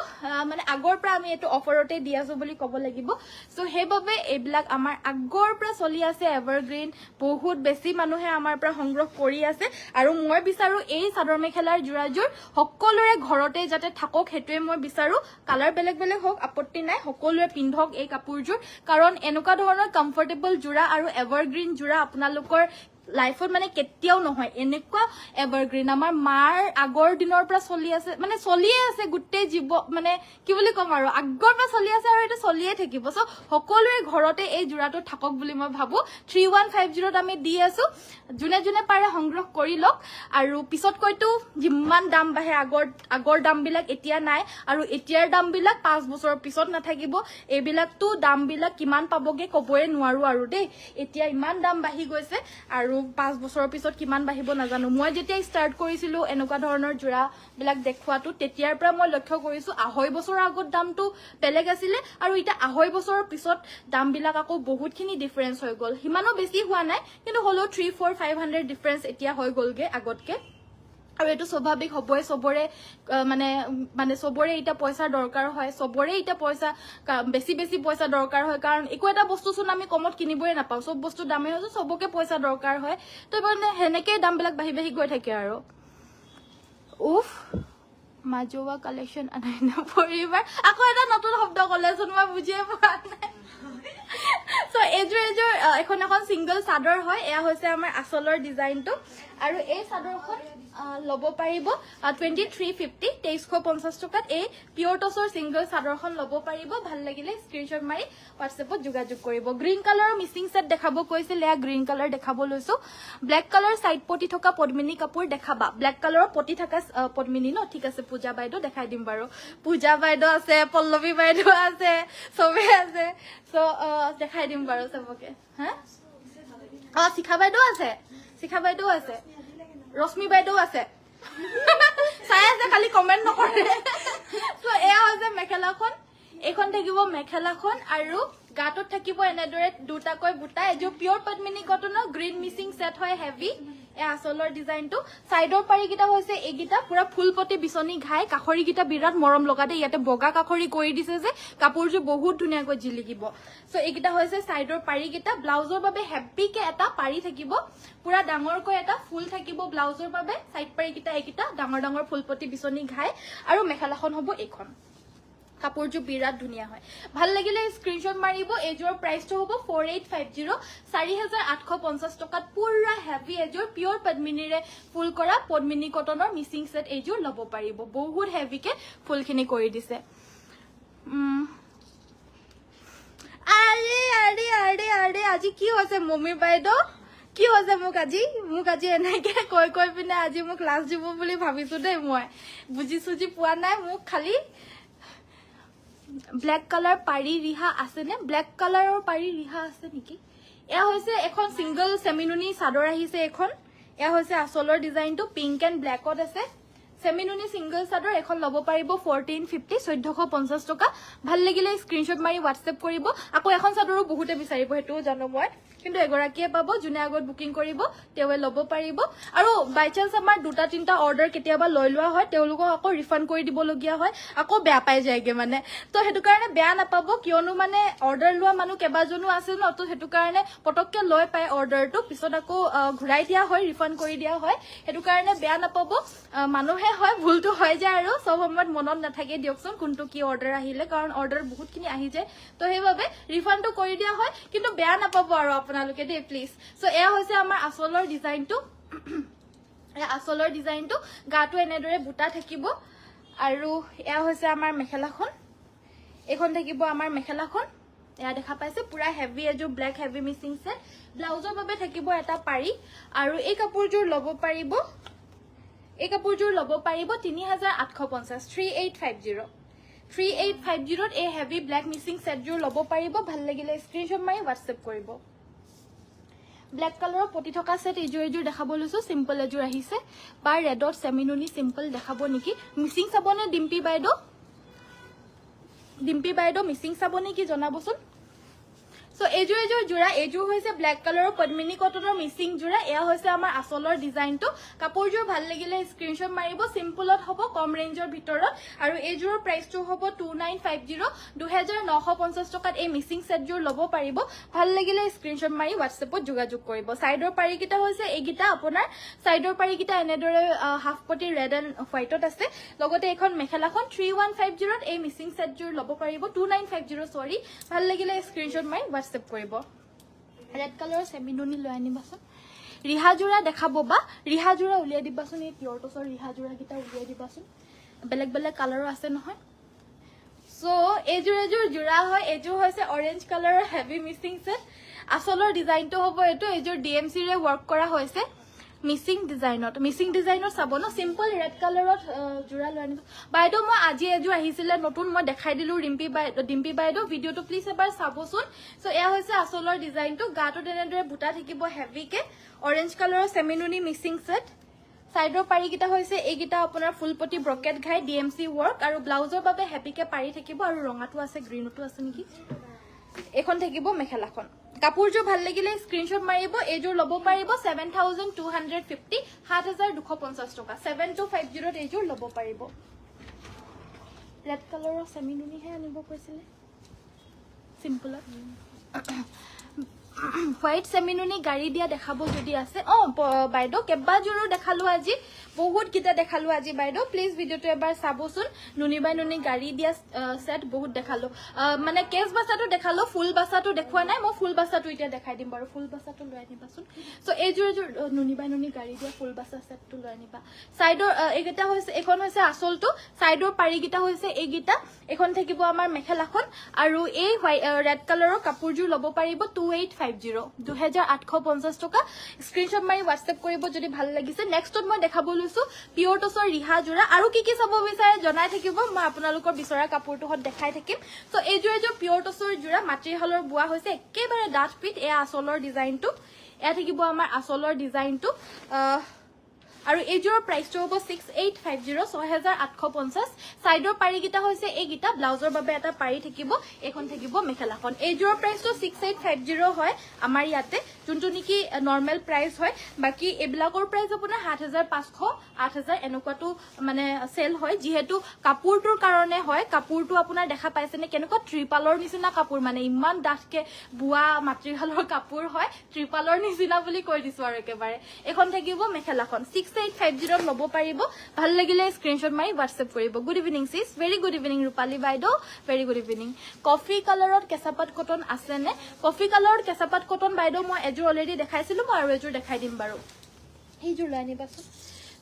মানে আগৰ পৰা আমি এটো অফাৰতে দি আছো বুলি ক'ব লাগিব সো হেবাবে এবিলাক আমাৰ আগৰ পৰা চলি আছে এভাৰগ্ৰীন বহুত বেছি মানুহে আমাৰ পৰা সংগ্ৰহ কৰি আছে আৰু মই বিচাৰো এই চাদৰ মেখেলাৰ যোৰাযোৰ সকলোৰে ঘৰতে যাতে থাকক হেতুৱে মই বিচাৰো কালাৰ বেলেগ বেলেগ হোক আপত্তি নাই সকলোৱে পিন্ধক এই কাপোৰযোৰ কাৰণ এনেকুৱা ধৰণৰ কমফৰ্টেবল যোৰা আৰু এভাৰগ্ৰীন যোৰা আপোনালোকৰ লাইফত মানে কেতিয়াও নহয় এনেকুৱা এভাৰগ্ৰীন আমাৰ মাৰ আগৰ দিনৰ পৰা চলি আছে মানে চলিয়ে আছে গোটেই জীৱ মানে কি বুলি কম আৰু আগৰ পৰা চলি আছে আৰু এটা চলিয়ে থাকিব সো সকলোৰে ঘৰতে এই যোৰাটো থাকক বুলি মই ভাবো 3150ত আমি দি আছো জুনে জুনে পাৰে সংগ্ৰহ কৰি লওক আৰু পিছতকৈতো যিমান দাম বাঢ়ে আগৰ দামবিলাক এতিয়া নাই আৰু এতিয়াৰ দামবিলাক 5 বছৰৰ পিছত নাথাকিব এইবিলাকতো দামবিলাক কিমান পাবগে কবই নোৱাৰো আৰু দেই এতিয়া ইমান দাম বাঢ়ি গৈছে আৰু 5 বছৰৰ পিছত কিমান বাঢ়িব নাজানো মই যেতিয়া ষ্টাৰ্ট কৰিছিলো এনেকুৱা ধৰণৰ যোৰা বিলাক দেখুৱাটো তেতিয়াৰ পৰা মই লক্ষ্য কৰিছো 2.5 বছৰৰ আগত দামটো বেলেগ আছিল আৰু এটা 2.5 বছৰৰ পিছত দামবিলাক আকৌ বহুতখিনি ডিফাৰেন্স হৈ গল হিমানো বেছি হোৱা নাই কিন্তু হলো 3-4-500 ডিফাৰেন্স এতিয়া হৈ গলগে আগতকে আৰু এটো স্বাভাৱিক হবই সবৰে মানে সবৰে এটা পইচা দৰকাৰ হয় সবৰে এটা পইচা বেছি বেছি পইচা দৰকাৰ হয় কাৰণ একো এটা বস্তু চোন আমি কমত কিনিবই নাপাও সব বস্তু দামে হয় সবকে পইচা দৰকাৰ হয় তো মানে হেনেকে দামবিলাক বাঢ়ি বাঢ়ি গৈ থাকে আৰু উফ মাজোৱা কালেকশন আনাইনা পৰিবাৰ আকৌ এটা নতুন শব্দ কলেচোন মই বুজিয়ে পোৱা নাই সো এজোৰ এখন সিঙ্গল চাদৰ হয় এয়া হৈছে আমাৰ আসলৰ ডিজাইনটো আৰু এই চাদৰখন লব পাৰিব 2350 2350 টকাত এই পিওৰ টছৰ সিঙ্গল চাদৰখন লব পাৰিব ভাল লাগিলে স্ক্ৰিনশ্বট মাৰি WhatsAppত যোগাযোগ কৰিব গ্ৰীন কালাৰৰ মিচিং সেট দেখাব কৈছিল এয়া গ্ৰীন কালাৰ দেখাব লৈছো ব্ল্যাক কালাৰ সাইড পটি থকা পদ্মিনী কাপোৰ দেখাবা ব্ল্যাক কালাৰৰ পটি থকা পদ্মিনী ন ঠিক আছে পূজা বাইদেউ দেখাই দিম বাৰু পূজা বাইদেউ আছে পল্লৱী বাইদেউ আছে সবে আছে সো দেখাই দিম বাৰু সবকে হা শিখা বাইদেউ আছে ৰশ্মি বাইদেউ আছে চাই আছে খালি কমেন্ট নকৰে সো এয়া হৈছে মেখেলাখন এখন থাকিব মেখেলাখন আৰু গাটত থাকিব এনেদৰে দুটাকৈ বুটা এজো পিওৰ পদ্মিনী কটনৰ গ্ৰীন মিচিং সেট হয় হেভি এ আসলৰ ডিজাইনটো সাইডৰ পাৰি কিটা হৈছে এগিটা পুৰা ফুলপতি বিচনি ঘাই কাখৰি কিটা বিৰাট মৰম লগাতে ইয়াতে বগা কাখৰি কৰি দিছে যে কাপোৰজো বহুত ধুনিয়াকৈ জিলিকিব সো এগিটা হৈছে সাইডৰ পাৰি কিটা ব্লাউজৰ বাবে হেভি কে এটা পাৰি থাকিব পুৰা ডাঙৰকৈ এটা ফুল থাকিব ব্লাউজৰ বাবে সাইড পাৰি কিটা এগিটা ডাঙৰ ডাঙৰ ফুলপতি বিচনি ঘাই আৰু মেখেলাখন হ'ব এইখন কাপোৰজো বিৰাট ধুনিয়া হয় ভাল লাগিলে স্ক্ৰিনশ্বট মাৰিব এজোৰ প্ৰাইসটো হ'ব 4850 4850 টকাত পুৰা হেভি এজোৰ পিওৰ পদ্মিনীৰে ফুল কৰা পদ্মিনী কটনৰ মিচিং সেট এজোৰ লব পাৰিব বহুত হেভি কে ফুলখিনি কৰি দিছে আৰে আৰে আৰে আৰে আজি কি হৈছে মমি বাইদেউ কি হৈছে মোক আজি এনেকে কৈ পিনে আজি মোক ক্লাছ দিব বুলি ভাবিছো দেই মই বুজি পোৱা নাই মোক খালি ব্ল্যাক কালাৰ পাৰি ৰিহা আছে নে ব্ল্যাক কালাৰৰ পাৰি ৰিহা আছে নেকি এয়া হৈছে এখন সিঙ্গল সেমিনুনি চাদৰ আহিছে এখন এয়া হৈছে আসলৰ ডিজাইনটো পিংক এন্ড ব্ল্যাকত আছে সেমিনুনি সিঙ্গল চাদৰ এখন লব পাৰিব 1450 1450 টকা ভাল লাগিলে স্ক্ৰিনশ্বট মাৰি WhatsApp কৰিব আকৌ এখন চাদৰো বহুতে বিচাৰিব হেতু জানো মই কিন্তু এগৰাকীয়ে পাব জুনে আগত বুকিং কৰিব তেৱে লব পাৰিব আৰু বাই চান্স আমাৰ দুটা তিনটা অৰ্ডাৰ কেতিয়াবা লৈ লোৱা হয় তেওঁলোকক আকৌ ৰিফান্ড কৰি দিব লগিয়া হয় আকৌ বেয়া পাই যায়গে মানে তো হেতু কাৰণে বেয়া নাপাব কিয়নো মানে অৰ্ডাৰ লোৱা মানুহ কেবাজনো আছে ন তো হেতু কাৰণে পটককে লৈ পায় অৰ্ডাৰটো পিছত আকৌ ঘুৰাই দিয়া হয় ৰিফান্ড কৰি দিয়া হয় হেতু কাৰণে বেয়া নাপাব মানুহে হয় ভুলটো হয় যায় আৰু সব সময়ত মনত নাথাকে দিয়কচোন কোনটো কি অৰ্ডাৰ আহিলে কাৰণ অৰ্ডাৰ বহুতখিনি আহি যায় তো সেইভাবে ৰিফান্ডটো কৰি দিয়া হয় কিন্তু বেয়া নাপাব আৰু আপোনালোকে দে প্লিজ সো এয়া হৈছে আমাৰ আসলৰ ডিজাইনটো গাটো এনেদৰে বুটা থাকিব আৰু এয়া হৈছে আমাৰ মেখেলাখন এখন থাকিব আমাৰ মেখেলাখন এয়া দেখা পাইছে পুৰা হেভি এজো ব্ল্যাক হেভি মিচিং সেট ব্লাউজৰ বাবে থাকিব এটা পাৰি আৰু এই কাপোৰজোৰ লব পাৰিব 3850 3850 3850 এই হেভি ব্ল্যাক মিচিং সেট জোৰ লব পাৰিব ভাল লাগিলে স্ক্ৰিনশ্বট মাৰি WhatsApp কৰিব ব্ল্যাক কালাৰৰ পটি থকা সেট এজোৰ দেখাব লৈছো সিম্পল এজোৰ আহিছে বা ৰেডত সেমিনুনি সিম্পল দেখাব নেকি মিচিং চাবনে ডিম্পি বাইদেউ মিচিং চাব নেকি জনাবচোন সো এযোৰ জোৰা এযোৰ হৈছে ব্ল্যাক কালাৰৰ পদ্মিনী কটনৰ মিসিং জোৰা এয়া হৈছে আমাৰ আসলৰ ডিজাইনটো কাপোৰযোৰ ভাল লাগিলে স্ক্ৰিনশ্বট মাৰিব সিম্পলত হ'ব কম ৰেঞ্জৰ ভিতৰত আৰু এযোৰৰ প্ৰাইসটো হ'ব 2950 2950 টকাত এই মিসিং সেটযোৰ ল'ব পাৰিব ভাল লাগিলে স্ক্ৰিনশ্বট মাৰি WhatsAppত যোগাযোগ কৰিব সাইডৰ পাৰিকিটা হৈছে এইগিটা আপোনাৰ সাইডৰ পাৰিকিটা এনেদৰে হাফ পটি ৰেড এণ্ড হোৱাইটত আছে লগতে এখন মেখেলাখন 3150ত এই মিসিং সেটযোৰ ল'ব পাৰিব 2950 সৰি ভাল লাগিলে স্ক্ৰিনশ্বট মাৰি WhatsApp কৰিব ৰেড কালাৰৰ সেমিনুনি লৈ আনিবাচোন ৰিহা জোৰা দেখাব বা ৰিহা জোৰা উলিয়াই দিবাচোন এই পিয়ৰ টছৰ ৰিহা জোৰা কিটা উলিয়াই দিবাচোন বেলেগ বেলেগ কালাৰৰ আছে নহয় সো এযোৰ জোৰা হয় এযোৰ হৈছে অৰেঞ্জ কালাৰৰ হেভি মিসিং সেট আসলৰ ডিজাইনটো হ'ব এটো এযোৰ DMC ৰে ওয়াৰ্ক কৰা হৈছে মিসিং ডিজাইনত চাব ন সিম্পল ৰেড কালাৰত জোৰা লৈ আনিব বাইদেউ মই আজি এযোৰ আহিছিলে নতুন মই দেখাই দিলো ডিম্পি বাইদেউ ভিডিওটো প্লিজ এবাৰ চাবচোন সো এয়া হৈছে আসলৰ ডিজাইনটো গাটো তেনেদৰে বুটা থাকিব হেভিকে অৰেঞ্জ কালাৰৰ সেমিনুনি মিসিং সেট সাইডৰ পাৰিকিটা হৈছে এইগিটা আপোনাৰ ফুলপটি ব্ৰকেট ঘাই DMC ওয়াৰ্ক আৰু ব্লাউজৰ বাবে হেভিকে পাৰি থাকিব আৰু ৰঙাটো আছে গ্ৰীনটো আছে নেকি এখন থাকিব মেখেলাখন কাপোৰযোৰ ভাল লাগিলে স্ক্ৰিনশ্বট মাৰিব এযোৰ ল'ব পাৰিব 7250 7250 টকা 7250 ত এযোৰ ল'ব পাৰিব ৰেড কালাৰৰ সেমিনুনি হে আনিব কৈছিলে সিম্পলত হোয়াইট সেমিনুনি গাড়ি দিয়া দেখাব যদি আছে বাইদেউ কেবাজোৰো দেখালো আজি বহুত কিটা দেখালো আজি বাইদেউ প্লিজ ভিডিওটো এবাৰ চাবচোন নুনি বাই নুনি গাড়ি দিয়া সেট বহুত দেখালো মানে কেস বাছাটো দেখালো ফুল বাছাটো দেখুৱা নাই মই ফুল বাছাটো এতিয়া দেখাই দিম বাৰু ফুল বাছাটো লৈ আনিবাচোন সো এযোৰ নুনি বাই নুনি গাড়ি দিয়া ফুল বাছা সেটটো লৈ আনিবা সাইডৰ এইগিটা হৈছে এখন হৈছে আসলটো সাইডৰ পাৰিগিটা হৈছে এইগিটা এখন থাকিব আমাৰ মেখেলাখন আৰু এই ৰেড কালাৰৰ কাপোৰযোৰ ল'ব পাৰিব 2850 টকা স্ক্ৰিনশ্বট মাৰি WhatsApp কৰিব যদি ভাল লাগিছে নেক্সটত মই দেখাব লৈছো পিয়ৰ টছৰ ৰিহা জোৰা আৰু কি চাব বিচাৰে জনাই থাকিব মই আপোনালোকৰ বিচৰা কাপোৰটো হত দেখাই থাকিম সো এযোৰ পিয়ৰ টছৰ জোৰা মাটিহালৰ বুৱা হৈছে একেবাৰে ডাঠ পিট এয়া আসলৰ ডিজাইনটো এয়া থাকিব আমাৰ আসলৰ ডিজাইনটো আৰু এযোৰ প্ৰাইসটো হ'ব 6850 6850 সাইডৰ পাৰিকিটা হৈছে এইগিটা ব্লাউজৰ বাবে এটা পাৰি থাকিব এখন থাকিব মেখেলাখন এযোৰ প্ৰাইসটো 6850 হয় আমাৰ ইয়াতে যোনটো নেকি নৰমাল প্ৰাইস হয় বাকি এবিলাকৰ প্ৰাইস আপোনাৰ 7500 8000 এনেকুৱাটো মানে সেল হয় যেহেতু কাপোৰটোৰ কাৰণে হয় কাপোৰটো আপোনাৰ দেখা পাইছে নে কেনেকুৱা ত্ৰিপালৰ নিচিনা কাপোৰ মানে ইমান ডাঠকে বুৱা মাটিহালৰ কাপোৰ হয় ত্ৰিপালৰ নিচিনা বুলি কৈ দিছো আৰু একেবাৰে এখন থাকিব মেখেলাখন 6850 ল'ব পাৰিব ভাল লাগিলে স্ক্ৰিনশ্বট মাৰি WhatsApp কৰিব good evening sis very good evening Rupali বাইদেউ ভেৰি গুড ইভিনিং কফি কালাৰত কেঁচাপাত কটন আছে নে কফি কালাৰত কেঁচাপাত কটন বাইদেউ মই এযোৰ অলৰেডি দেখাইছিলো মই আৰু এযোৰ দেখাই দিম বাৰু এইযোৰ লৈ আনিবাচোন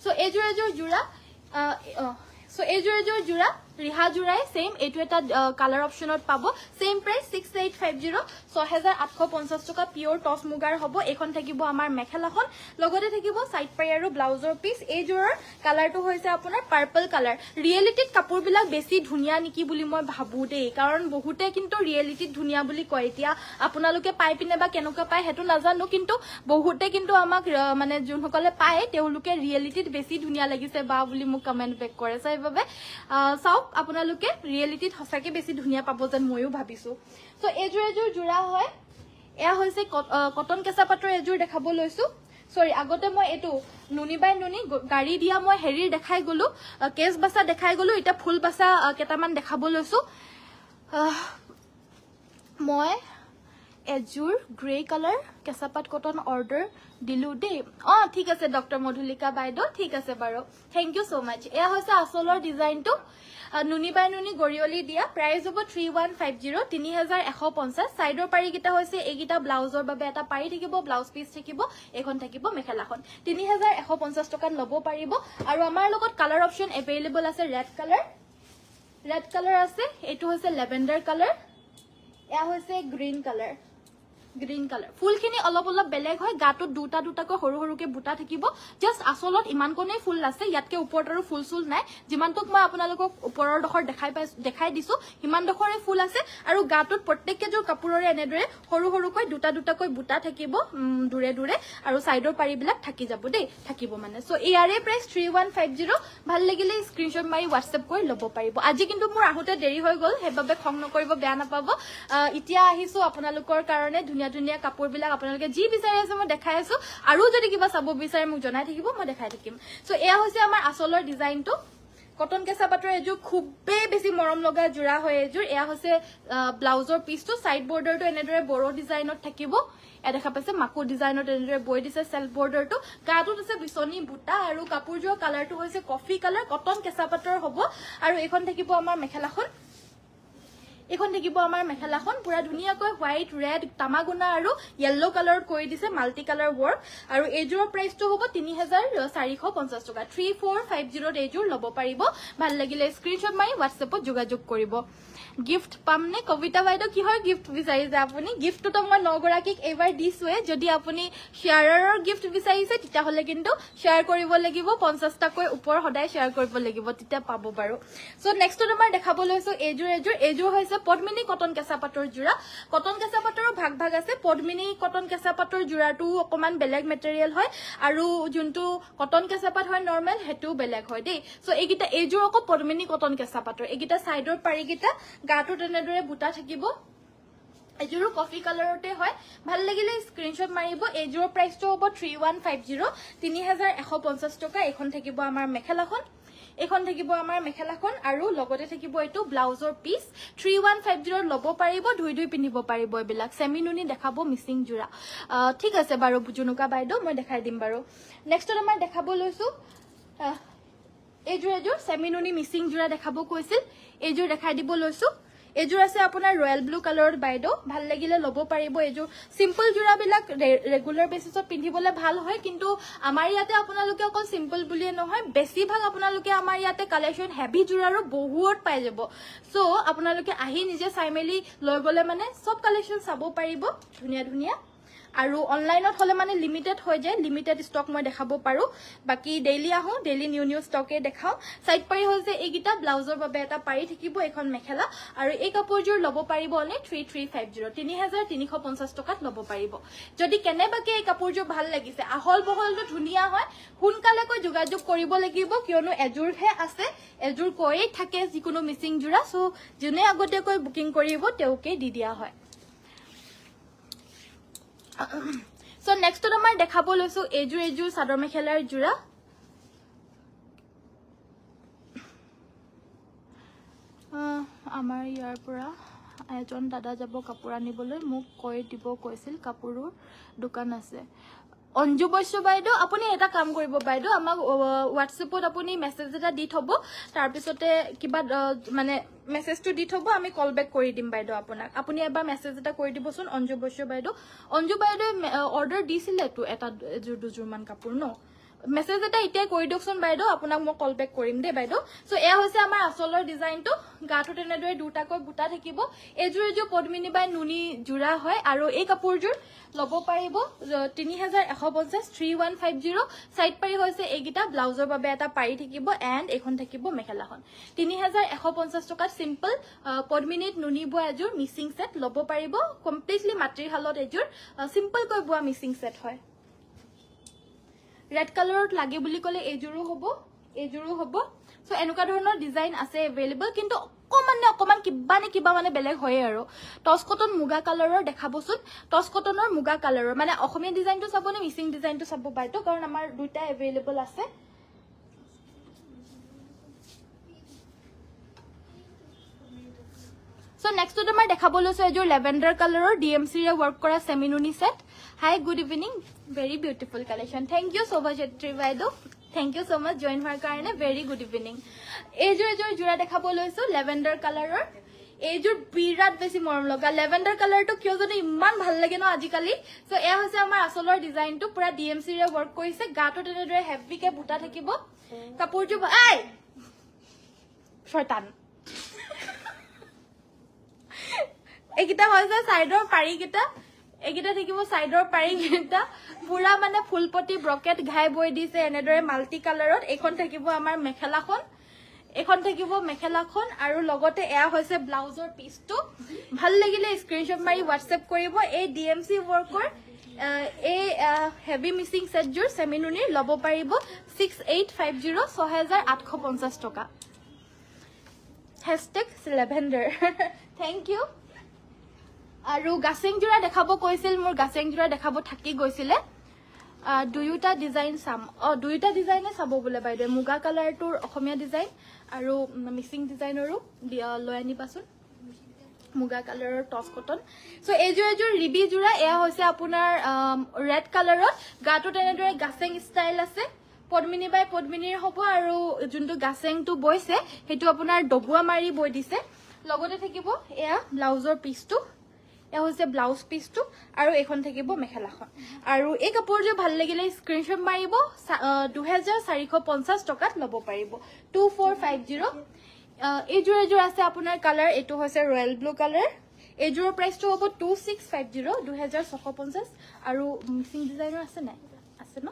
সো এযোৰ জোৰা সো এযোৰ জোৰা ৰিহা জোৰাই সেম এটো এটা কালাৰ অপশনত পাব সেম প্ৰাইস 6850 6850 টকা পিয়ৰ টস মুগাৰ হ'ব এখন থাকিব আমাৰ মেখেলাখন লগতে থাকিব সাইড পাই আৰু ব্লাউজৰ পিস এইযোৰৰ কালাৰটো হৈছে আপোনাৰ পাৰ্পল কালাৰ ৰিয়েলিটিত কাপোৰবিলাক বেছি ধুনিয়া নেকি বুলি মই ভাবো দেই কাৰণ বহুতে কিন্তু ৰিয়েলিটিত ধুনিয়া বুলি কয় এতিয়া আপোনালোকে পাই পিনে বা কেনেকুৱা পায় হেতু নাজানো কিন্তু বহুতে কিন্তু আমাক মানে যোনসকলে পায় তেওঁলোকে ৰিয়েলিটিত বেছি ধুনিয়া লাগিছে বা বুলি মোক কমেন্ট বেক কৰে সেইবাবে চাওক আপোনালোকে ৰিয়েলিটিত হসাকে বেছি ধুনিয়া পাব যেন ময়ো ভাবিছো সো এযোৰ জোৰা হয় এয়া হৈছে কটন কেঁচা পাটৰ এযোৰ দেখাব লৈছো সৰি আগতে মই এটো নুনি বাই নুনি গাড়ি দিয়া মই হেৰিৰ দেখাই গলো কেস বাছা দেখাই গলো এটা ফুল বাছা কেটামান দেখাব লৈছো মই এযোৰ গ্ৰে কালাৰ কেঁচাপাত কটন অৰ্ডাৰ দিলো দেই ঠিক আছে ডক্টৰ মধুলিকা বাইদেউ ঠিক আছে বাৰু থ্যাংক ইউ সো মাচ এয়া হৈছে আসলৰ ডিজাইনটো নুনি বাই নুনি গৰিয়লি দিয়া প্ৰাইস হ'ব 3150 3150 সাইডৰ পাৰিকিটা হৈছে এইগিটা ব্লাউজৰ বাবে এটা পাৰি থাকিব ব্লাউজ পিস থাকিব এখন থাকিব মেখেলাখন 3150 টকাত ল'ব পাৰিব আৰু আমাৰ লগত কালাৰ অপশন এভেইলেবল আছে ৰেড কালাৰ আছে এটো হৈছে লেভেণ্ডাৰ কালাৰ এয়া হৈছে গ্ৰীন কালাৰ গ্ৰীণ কালাৰ ফুলখিনি অলপ অলপ বেলেগ হয় গাটোত দুটা দুটাকৈ সৰু সৰুকে বুটা থাকিব জাষ্ট আচলত ইমান কোনে ফুল আছে ইয়াতকে ওপৰত আৰু ফুল চুল নাই যিমানটোক মই আপোনালোকক ওপৰৰ ডখৰ দেখাই দিছো সিমান ডখৰে ফুল আছে আৰু গাটোত প্ৰত্যেককেজোৰ কাপোৰৰে এনেদৰে সৰু সৰুকৈ দুটা দুটাকৈ বুটা থাকিব দূৰে দূৰে আৰু সাইডৰ পাৰিবিলাক থাকি যাব দেই থাকিব মানে সো ইয়াৰে প্ৰাইস 3150 ভাল লাগিলে স্ক্ৰিনশ্বট মাৰি WhatsApp কৰি ল'ব পাৰিব আজি কিন্তু মোৰ আহোতে দেৰি হৈ গ'ল হেবাবে খং নকৰিব বেয়া নাপাব ইতিয়া আহিছো আপোনালোকৰ কাৰণে ধুনীয়া ধুনীয়া কাপোৰবিলাক আপোনালোকে যি বিচাৰি আছে মই দেখাই আছো আৰু যদি কিবা চাব বিচাৰে মোক জনাই থাকিব মই দেখাই থাকিম সো এয়া হৈছে আমাৰ আসলৰ ডিজাইনটো কটন কেঁচা পাটৰ এযোৰ খুবেই বেছি মৰম লগা জোৰা হয় এযোৰ এয়া হৈছে ব্লাউজৰ পিচটো সাইড বৰ্ডাৰটো এনেদৰে বড়ো ডিজাইনত থাকিব এ দেখা পাইছে মাকু ডিজাইনত এনেদৰে বৈ দিছে সেলফ বৰ্ডাৰটো গাটোত আছে বিচনী বুটা আৰু কাপোৰযোৰ কালাৰটো হৈছে কফি কালাৰ কটন কেঁচা পাটৰ হ'ব আৰু এখন থাকিব আমাৰ মেখেলাখন এখন থাকিব আমাৰ মেখেলাখন পুৰা ধুনিয়াকৈ হোৱাইট ৰেড তামাগুনা আৰু ইয়েলো কালাৰত কৰি দিছে মাল্টি কালাৰ ওয়াৰ্ক আৰু এযোৰৰ প্ৰাইসটো হ'ব 3450 টকা 3450 এযোৰ ল'ব পাৰিব ভাল লাগিলে স্ক্ৰিনশ্বট মাৰি WhatsAppত যোগাযোগ কৰিব গিফট পাম নে কবিতা বাইদেউ কি হয় গিফট বিচাৰিছে আপুনি গিফটটো তো মই নগৰাকীক এবাৰ দিছোৱে যদি আপুনি শেয়াৰৰ গিফট বিচাৰিছে তেতিয়া হলে কিন্তু শেয়াৰ কৰিব লাগিব 50 টাকৈ ওপৰ সদায় শেয়াৰ কৰিব লাগিব তেতিয়া পাব বাৰু সো নেক্সট তোমাৰ দেখাব লৈছো এযোৰ হৈছে পদ্মিনী কটন কেঁচা পাটৰ জোৰা কটন কেঁচা পাটৰ ভাগ আছে পদ্মিনী কটন কেঁচা পাটৰ জোৰাটো অকমান বেলেগ মেটেৰিয়েল হয় আৰু যোনটো কটন কেঁচা পাট হয় নৰমাল হেতু বেলেগ হয় দেই সো এইগিটা এযোৰ আকৌ পদ্মিনী কটন কেঁচা পাটৰ এইগিটা সাইডৰ পাৰিগিটা গাটো তেনেদৰে বুটা থাকিব এযোৰ কফি কালাৰতে হয় ভাল লাগিলে স্ক্ৰিনশ্বট মাৰিব এযোৰ প্ৰাইসটো হ'ব 3150 3150 টকা এখন থাকিব আমাৰ মেখেলাখন এখন থাকিব আমাৰ মেখেলাখন আৰু লগতে থাকিব এটো ব্লাউজৰ পিস 3150 ল'ব পাৰিব ধুই ধুই পিন্ধিব পাৰিব এবিলাক সেমিনুনি দেখাব মিসিং জোৰা ঠিক আছে বাৰু বুজুনুকা বাইদেউ মই দেখাই দিম বাৰু নেক্সট আমাৰ দেখাব লৈছো এযোৰ সেমিনুনি মিসিং জোৰা দেখাব কৈছিল এযোৰ দেখাই দিব লৈছো এযোৰ আছে আপোনাৰ ৰয়্যাল ব্লু কালাৰত বাইদেউ ভাল লাগিলে ল'ব পাৰিব এযোৰ সিম্পল জোৰা বিলাক ৰেগুলাৰ বেসিছত পিন্ধিবলে ভাল হয় কিন্তু আমাৰ ইয়াতে আপোনালোকে অকল সিম্পল বুলিয়ে নহয় বেছি ভাগ আপোনালোকে আমাৰ ইয়াতে কালেকশন হেভি জোৰাৰো বহুত পাই যাব সো আপোনালোকে আহি নিজে চাই মেলি লৈ গলে মানে সব কালেকশন চাব পাৰিব ধুনিয়া ধুনিয়া আৰু অনলাইনত হলে মানে লিমিটেড হৈ যায় লিমিটেড ষ্টক মই দেখাব পাৰো বাকি ডেইলি আহো ডেইলি নিউ ষ্টকে দেখাও সাইড পাৰি হৈছে এইগিটা ব্লাউজৰ বাবে এটা পাৰি থাকিব এখন মেখেলা আৰু এই কাপোৰযোৰ ল'ব পাৰিব অনে 3350 3350 টকাত ল'ব পাৰিব যদি কেনেবাকে এই কাপোৰযোৰ ভাল লাগিছে আহল বহলটো ধুনিয়া হয় হুনকালেকৈ যোগাযোগ কৰিব লাগিব কিয়নো এযোৰহে আছে এযোৰ কৈয়ে থাকে যিকোনো মিসিং জোৰা সো জুনে আগতেকৈ বুকিং কৰিব তেওকে দি দিয়া হয় So next to আমাৰ দেখাব লৈছো এযোৰ সাদৰ মেখেলাৰ জোৰা আমাৰ ইয়াৰ পৰা এজন দাদা যাব কাপোৰ আনিবলৈ মোক কৈ দিব কৈছিল কাপোৰৰ দোকান আছে অঞ্জু বৈশ্য বাইদেউ আপুনি এটা কাম কৰিব বাইদেউ আমাক WhatsAppত আপুনি মেসেজ এটা দি থব তাৰ পিছতে কিবা মানে মেসেজটো দি থব আমি কল বেক কৰি দিম বাইদেউ আপোনাক আপুনি এবাৰ মেসেজ এটা কৰি দিবচোন অঞ্জু বৈশ্য বাইদেউ অৰ্ডাৰ দিছিলে তো এটা দুজোৰ মান কাপোৰ ন মেসেজ এটা ইতিয়া কৰি দিওকচোন বাইদেউ আপোনাক মই কল বেক কৰিম দে বাইদেউ সো এয়া হৈছে আমাৰ আসলৰ ডিজাইনটো গাটো তেনেদৰে দুটাকৈ বুটা থাকিব এযোৰ পদ্মিনী বাই নুনি জোৰা হয় আৰু এই কাপোৰযোৰ ল'ব পাৰিব 3150 3150 সাইড পাৰি হৈছে এইগিটা ব্লাউজৰ বাবে এটা পাৰি থাকিব এন্ড এখন থাকিব মেখেলাখন 3150 টকা সিম্পল পদ্মিনীত নুনি বোৱা এযোৰ মিসিং সেট ল'ব পাৰিব কমপ্লিটলি মাটিৰহালত এযোৰ সিম্পল কৈ বোৱা মিসিং সেট হয় ৰেড কালাৰত লাগে বুলি কলে এযোৰো হ'ব সো এনেকুৱা ধৰণৰ ডিজাইন আছে अवेलेबल কিন্তু অকমান কিবা মানে বেলেগ হয় আৰু টস কটন মুগা কালাৰৰ দেখাবচোন টস কটনৰ মুগা কালাৰৰ মানে অসমীয়া ডিজাইনটো চাব নে মিসিং ডিজাইনটো চাব বাইতো কাৰণ আমাৰ দুটা अवेलेबल আছে So next to তোমাৰ দেখাব লৈছো এযোৰ লেভেণ্ডাৰ কালাৰৰ DMC ৰে ওয়াৰ্ক কৰা সেমিনুনি set Hi, good evening. Very beautiful collection. Thank you so much, Trivaido. Thank you so much. Join her karne. Very good evening. Ejur jura dekhabo loisu lavender color. Ejur birat besi morom loga. Lavender color to kyo jone imman bhal lage no ajikali. So eya hoise amar asolor design to pura DMC re work korise. Gato tenedore heavy ke buta thakibo. Kapur jo ai. Shaitan. Ekita hoise side or pari kita. এইকেইটা থাকিব সাইডৰ পাৰিকেইটা পুৰা মানে ফুলপতি bracket ঘাই বৈ দিছে এনেদৰে multi কালাৰত এইখন থাকিব আমাৰ মেখেলাখন এখন থাকিব মেখেলাখন আৰু লগতে এয়া হৈছে ব্লাউজৰ পিচটো ভাল লাগিলে স্ক্ৰিনশ্বট মাৰি WhatsApp কৰিব এই DMC workৰ এই হেভি মিক্সিং সেটজোৰ সেমিনুনিৰ লব পাৰিব 6850 6850 টকা #lavender থ্যাংক ইউ আৰু গাছেং জোৰা দেখাব কৈছিল মোৰ গাছেং জোৰা দেখাব থাকি গৈছিলে দুয়োটা ডিজাইন চাম দুয়োটা ডিজাইনে চাব বোলে বাইদেউ মুগা কালাৰটোৰ অসমীয়া ডিজাইন আৰু মিক্সিং ডিজাইনৰো লৈ আনিবাচোন মুগা কালাৰৰ টচ কটন সো এযোৰ ৰিবি জোৰা এয়া হৈছে আপোনাৰ ৰেড কালাৰত গাটো তেনেদৰে গাছেং ষ্টাইল আছে পদ্মিনী বাই পদ্মিনীৰ হ'ব আৰু যোনটো গাছেংটো বৈছে হেতু আপোনাৰ ডবুৱা মাৰি বৈ দিছে লগতে থাকিব এয়া ব্লাউজৰ পিচটো এয়া হৈছে ব্লাউজ পিচটো আৰু এখন থাকিব মেখেলাখন আৰু এই কাপোৰযোৰ ভাল লাগিলে স্ক্ৰিনশ্বট মাৰিব 2450 টকাত ল'ব পাৰিব 2450 এইযোৰ আছে আপোনাৰ কালাৰ এটো হৈছে ৰয়েল ব্লু কালাৰ এইযোৰৰ প্ৰাইসটো হ'ব 2650 2650 আৰু মিক্সিং ডিজাইনৰ আছে নাই আছে ন